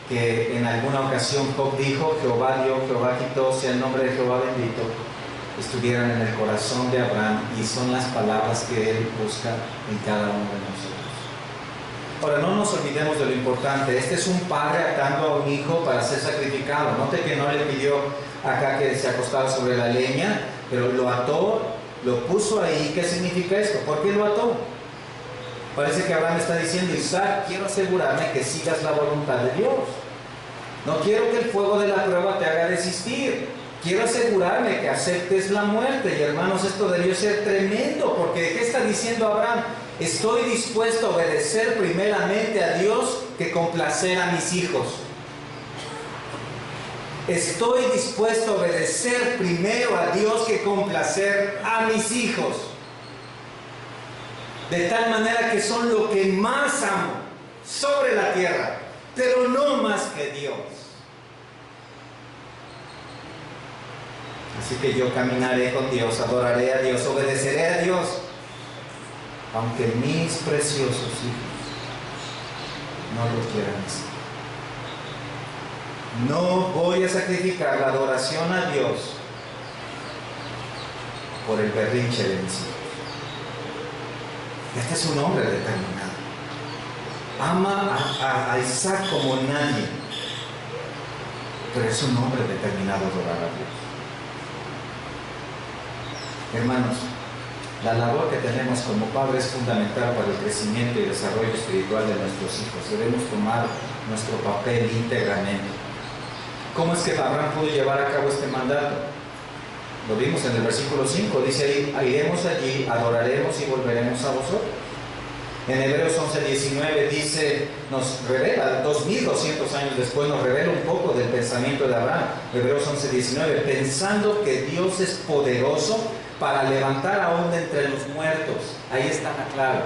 que en alguna ocasión Job dijo, Jehová dio, Jehová quitó, sea el nombre de Jehová bendito, estuvieran en el corazón de Abraham, y son las palabras que Él busca en cada uno de nosotros. Ahora, no nos olvidemos de lo importante. Este es un padre atando a un hijo para ser sacrificado. Note que no le pidió acá que se acostara sobre la leña, pero lo ató, lo puso ahí. ¿Qué significa esto? ¿Por qué lo ató? Parece que Abraham está diciendo: Isaac, quiero asegurarme que sigas la voluntad de Dios. No quiero que el fuego de la prueba te haga desistir. Quiero asegurarme que aceptes la muerte. Y hermanos, esto debió ser tremendo, porque ¿qué está diciendo Abraham? Estoy dispuesto a obedecer primeramente a Dios que complacer a mis hijos. Estoy dispuesto a obedecer primero a Dios que complacer a mis hijos. De tal manera que son lo que más amo sobre la tierra, pero no más que Dios. Así que yo caminaré con Dios, adoraré a Dios, obedeceré a Dios, aunque mis preciosos hijos no lo quieran así. No voy a sacrificar la adoración a Dios por el berrinche de mis hijos. Este es un hombre determinado. Ama a Isaac como nadie, pero es un hombre determinado a adorar a Dios. Hermanos, la labor que tenemos como padres es fundamental para el crecimiento y desarrollo espiritual de nuestros hijos. Debemos tomar nuestro papel íntegramente. ¿Cómo es que Abraham pudo llevar a cabo este mandato? Lo vimos en el versículo 5, dice ahí: iremos allí, adoraremos y volveremos a vosotros. En Hebreos 11:19 dice, nos revela, 2200 años después, nos revela un poco del pensamiento de Abraham. Hebreos 11:19, pensando que Dios es poderoso para levantar aún de entre los muertos. Ahí está la clave.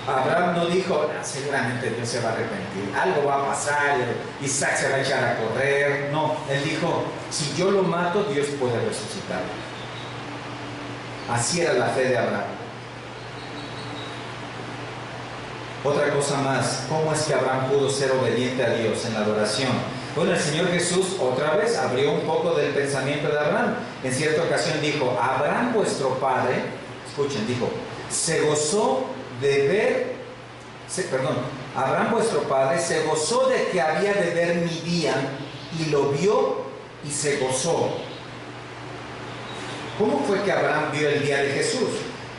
Abraham no dijo, seguramente Dios se va a arrepentir, algo va a pasar, Isaac se va a echar a correr. No, él dijo, si yo lo mato, Dios puede resucitarlo. Así era la fe de Abraham. Otra cosa más, ¿cómo es que Abraham pudo ser obediente a Dios en la adoración? Bueno, el Señor Jesús otra vez abrió un poco del pensamiento de Abraham. En cierta ocasión dijo, Abraham vuestro padre, escuchen, dijo, se gozó de ver, Abraham vuestro padre se gozó de que había de ver mi día y lo vio y se gozó. ¿Cómo fue que Abraham vio el día de Jesús?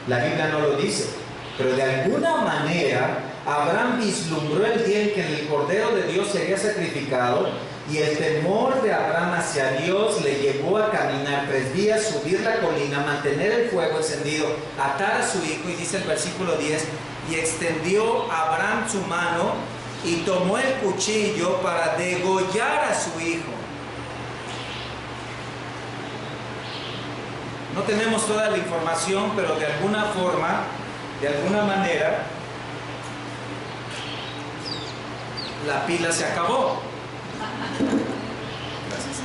La Biblia no lo dice, pero de alguna manera Abraham vislumbró el día en que el Cordero de Dios sería sacrificado y el temor de Abraham hacia Dios le llevó a caminar 3 días, subir la colina, mantener el fuego encendido, atar a su hijo, y dice el versículo 10, y extendió Abraham su mano y tomó el cuchillo para degollar a su hijo. No tenemos toda la información, pero de alguna forma, de alguna manera, la pila se acabó. Gracias.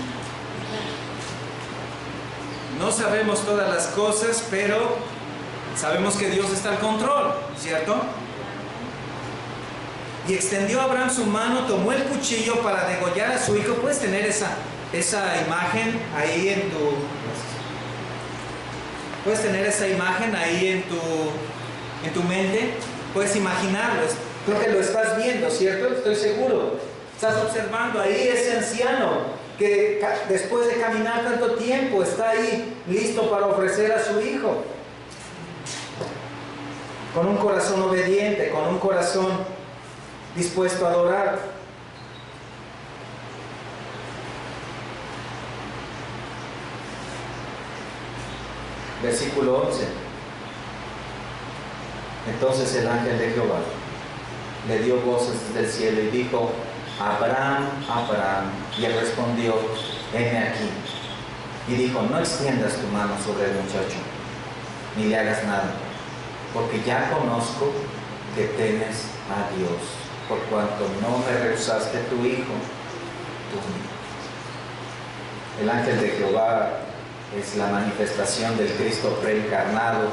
No sabemos todas las cosas, pero sabemos que Dios está al control, ¿cierto? Y extendió Abraham su mano, tomó el cuchillo para degollar a su hijo. ¿Puedes tener esa imagen ahí en tu... ¿Puedes tener esa imagen ahí en tu mente? ¿Puedes imaginarlo? Creo que lo estás viendo, ¿cierto? Estoy seguro. Estás observando ahí ese anciano que después de caminar tanto tiempo está ahí listo para ofrecer a su hijo. Con un corazón obediente, con un corazón dispuesto a adorar. Versículo 11. Entonces el ángel de Jehová le dio voces desde el cielo y dijo, Abraham, Abraham. Y él respondió, heme aquí. Y dijo, no extiendas tu mano sobre el muchacho, ni le hagas nada, porque ya conozco que temes a Dios, por cuanto no me rehusaste tu hijo, tu hijo. El ángel de Jehová es la manifestación del Cristo preencarnado,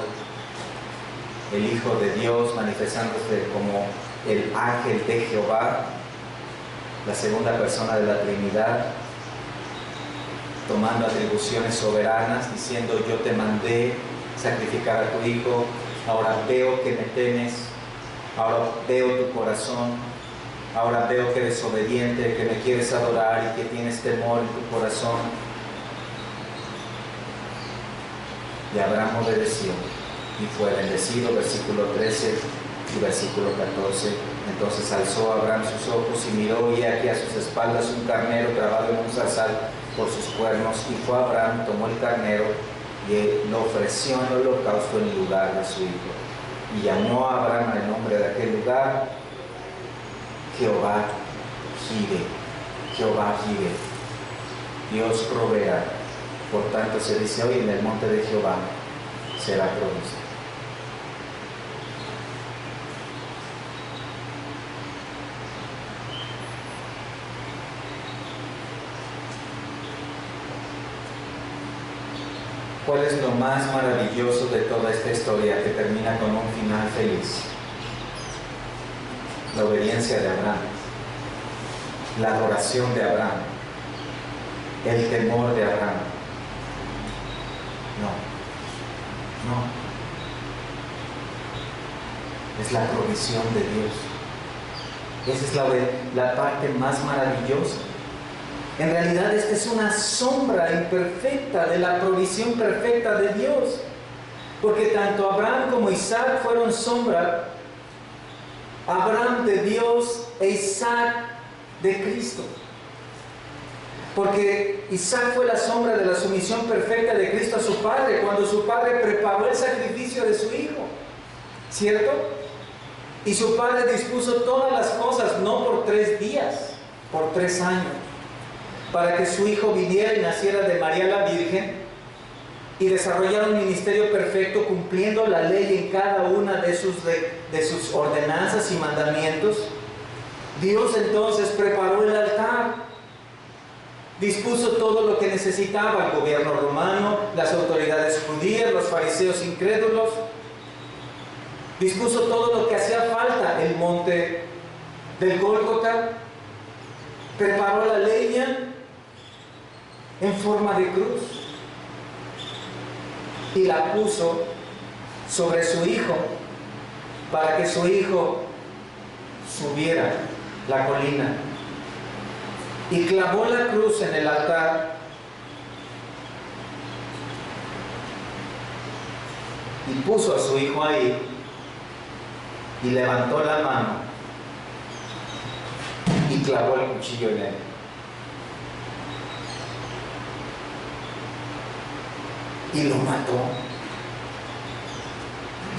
el Hijo de Dios manifestándose como el ángel de Jehová, la segunda persona de la Trinidad, tomando atribuciones soberanas, diciendo, yo te mandé sacrificar a tu hijo, ahora veo que me temes, ahora veo tu corazón, ahora veo que eres obediente, que me quieres adorar y que tienes temor en tu corazón. Y Abraham obedeció y fue bendecido, versículo 13 y versículo 14. Entonces alzó Abraham sus ojos y miró, y aquí a sus espaldas un carnero trabado en un zarzal por sus cuernos, y fue Abraham, tomó el carnero y lo ofreció en holocausto en lugar de su hijo. Y llamó a Abraham el nombre de aquel lugar Jehová Jireh. Jehová Jireh, Dios proveerá. Por tanto se dice hoy, en el monte de Jehová será provisto. ¿Cuál es lo más maravilloso de toda esta historia que termina con un final feliz? La obediencia de Abraham, la adoración de Abraham, el temor de Abraham. No. Es la provisión de Dios. Esa es la parte más maravillosa. En realidad esta es una sombra imperfecta de la provisión perfecta de Dios. Porque tanto Abraham como Isaac fueron sombra. Abraham de Dios e Isaac de Cristo. Porque Isaac fue la sombra de la sumisión perfecta de Cristo a su padre, cuando su padre preparó el sacrificio de su hijo. ¿cierto? Y su padre dispuso todas las cosas, no por 3 días, por 3 años, para que su hijo viniera y naciera de María la Virgen y desarrollara un ministerio perfecto, cumpliendo la ley en cada una de sus ordenanzas y mandamientos. Dios entonces preparó el altar, dispuso todo lo que necesitaba el gobierno romano, las autoridades judías, los fariseos incrédulos. Dispuso todo lo que hacía falta, el monte del Gólgota. Preparó la leña en forma de cruz y la puso sobre su hijo para que su hijo subiera la colina. Y clavó la cruz en el altar y puso a su hijo ahí y levantó la mano y clavó el cuchillo en él. Y lo mató.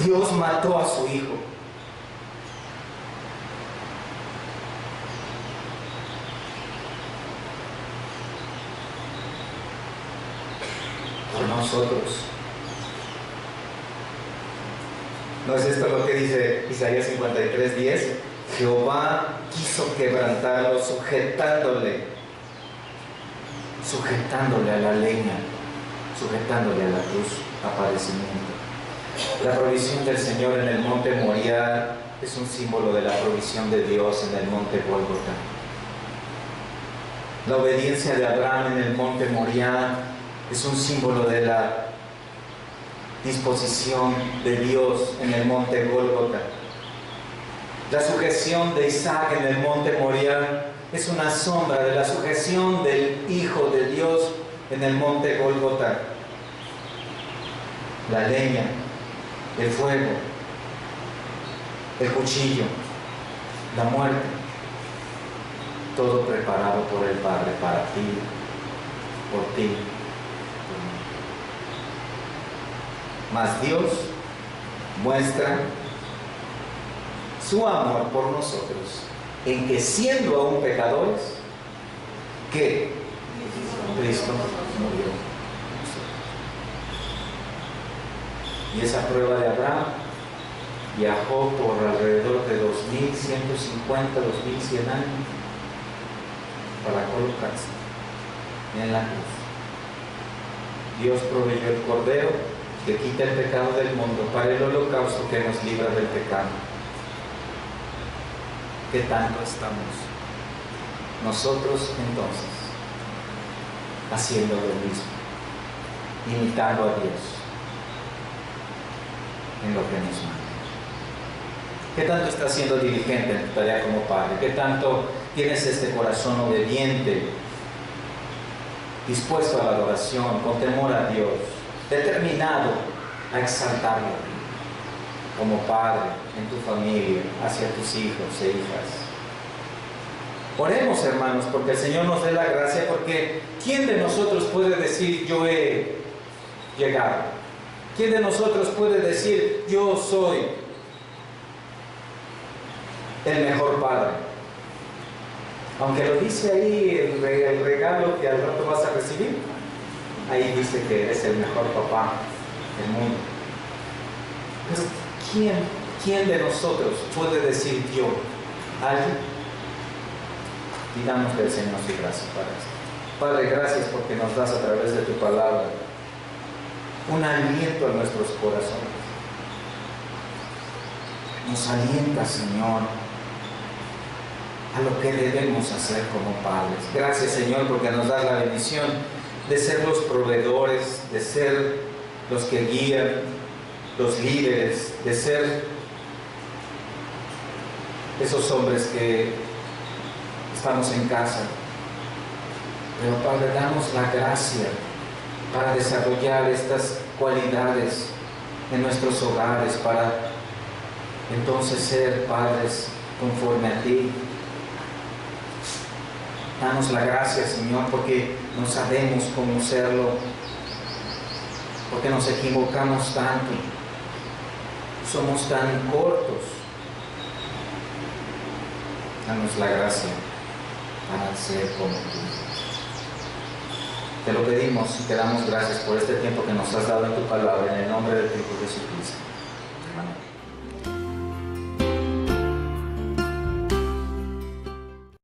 Dios mató a su hijo. Por nosotros. ¿No es esto lo que dice Isaías 53:10? Jehová quiso quebrantarlo, sujetándole a la leña, sujetándole a la cruz, a padecimiento. La provisión del Señor en el monte Moriah es un símbolo de la provisión de Dios en el monte Gólgota. La obediencia de Abraham en el monte Moriah es un símbolo de la disposición de Dios en el monte Gólgota. La sujeción de Isaac en el monte Moriah es una sombra de la sujeción del Hijo de Dios en el monte Gólgota. La leña, el fuego, el cuchillo, la muerte, todo preparado por el Padre para ti, por ti. Mas Dios muestra su amor por nosotros en que, siendo aún pecadores, que Cristo murió. Y esa prueba de Abraham viajó por alrededor de 2150, 2100 años para colocarse en la cruz. Dios proveyó el Cordero que quita el pecado del mundo para el holocausto que nos libra del pecado. ¿Qué tanto estamos nosotros entonces haciendo lo mismo, imitando a Dios en lo que nos manda? ¿Qué tanto estás siendo diligente en tu tarea como padre? ¿Qué tanto tienes este corazón obediente, dispuesto a la adoración, con temor a Dios, determinado a exaltarlo como padre en tu familia, hacia tus hijos e hijas? Oremos, hermanos, porque el Señor nos dé la gracia, porque ¿quién de nosotros puede decir yo he llegado? ¿Quién de nosotros puede decir yo soy el mejor padre? Aunque lo dice ahí el regalo que al rato vas a recibir, ahí dice que eres el mejor papá del mundo. Entonces, ¿quién de nosotros puede decir yo? ¿Alguien? Pidamos del Señor su gracia para esto. Padre, gracias porque nos das a través de tu palabra un aliento a nuestros corazones. Nos alienta, Señor, a lo que debemos hacer como padres. Gracias, Señor, porque nos das la bendición de ser los proveedores, de ser los que guían, los líderes, de ser esos hombres que estamos en casa. Pero, Padre, danos la gracia para desarrollar estas cualidades en nuestros hogares, para entonces ser padres conforme a ti. Danos la gracia, Señor, porque no sabemos cómo serlo, porque nos equivocamos tanto. somos tan cortos. Danos la gracia para ser como tú. Te lo pedimos y te damos gracias por este tiempo que nos has dado en tu palabra, en el nombre de Cristo.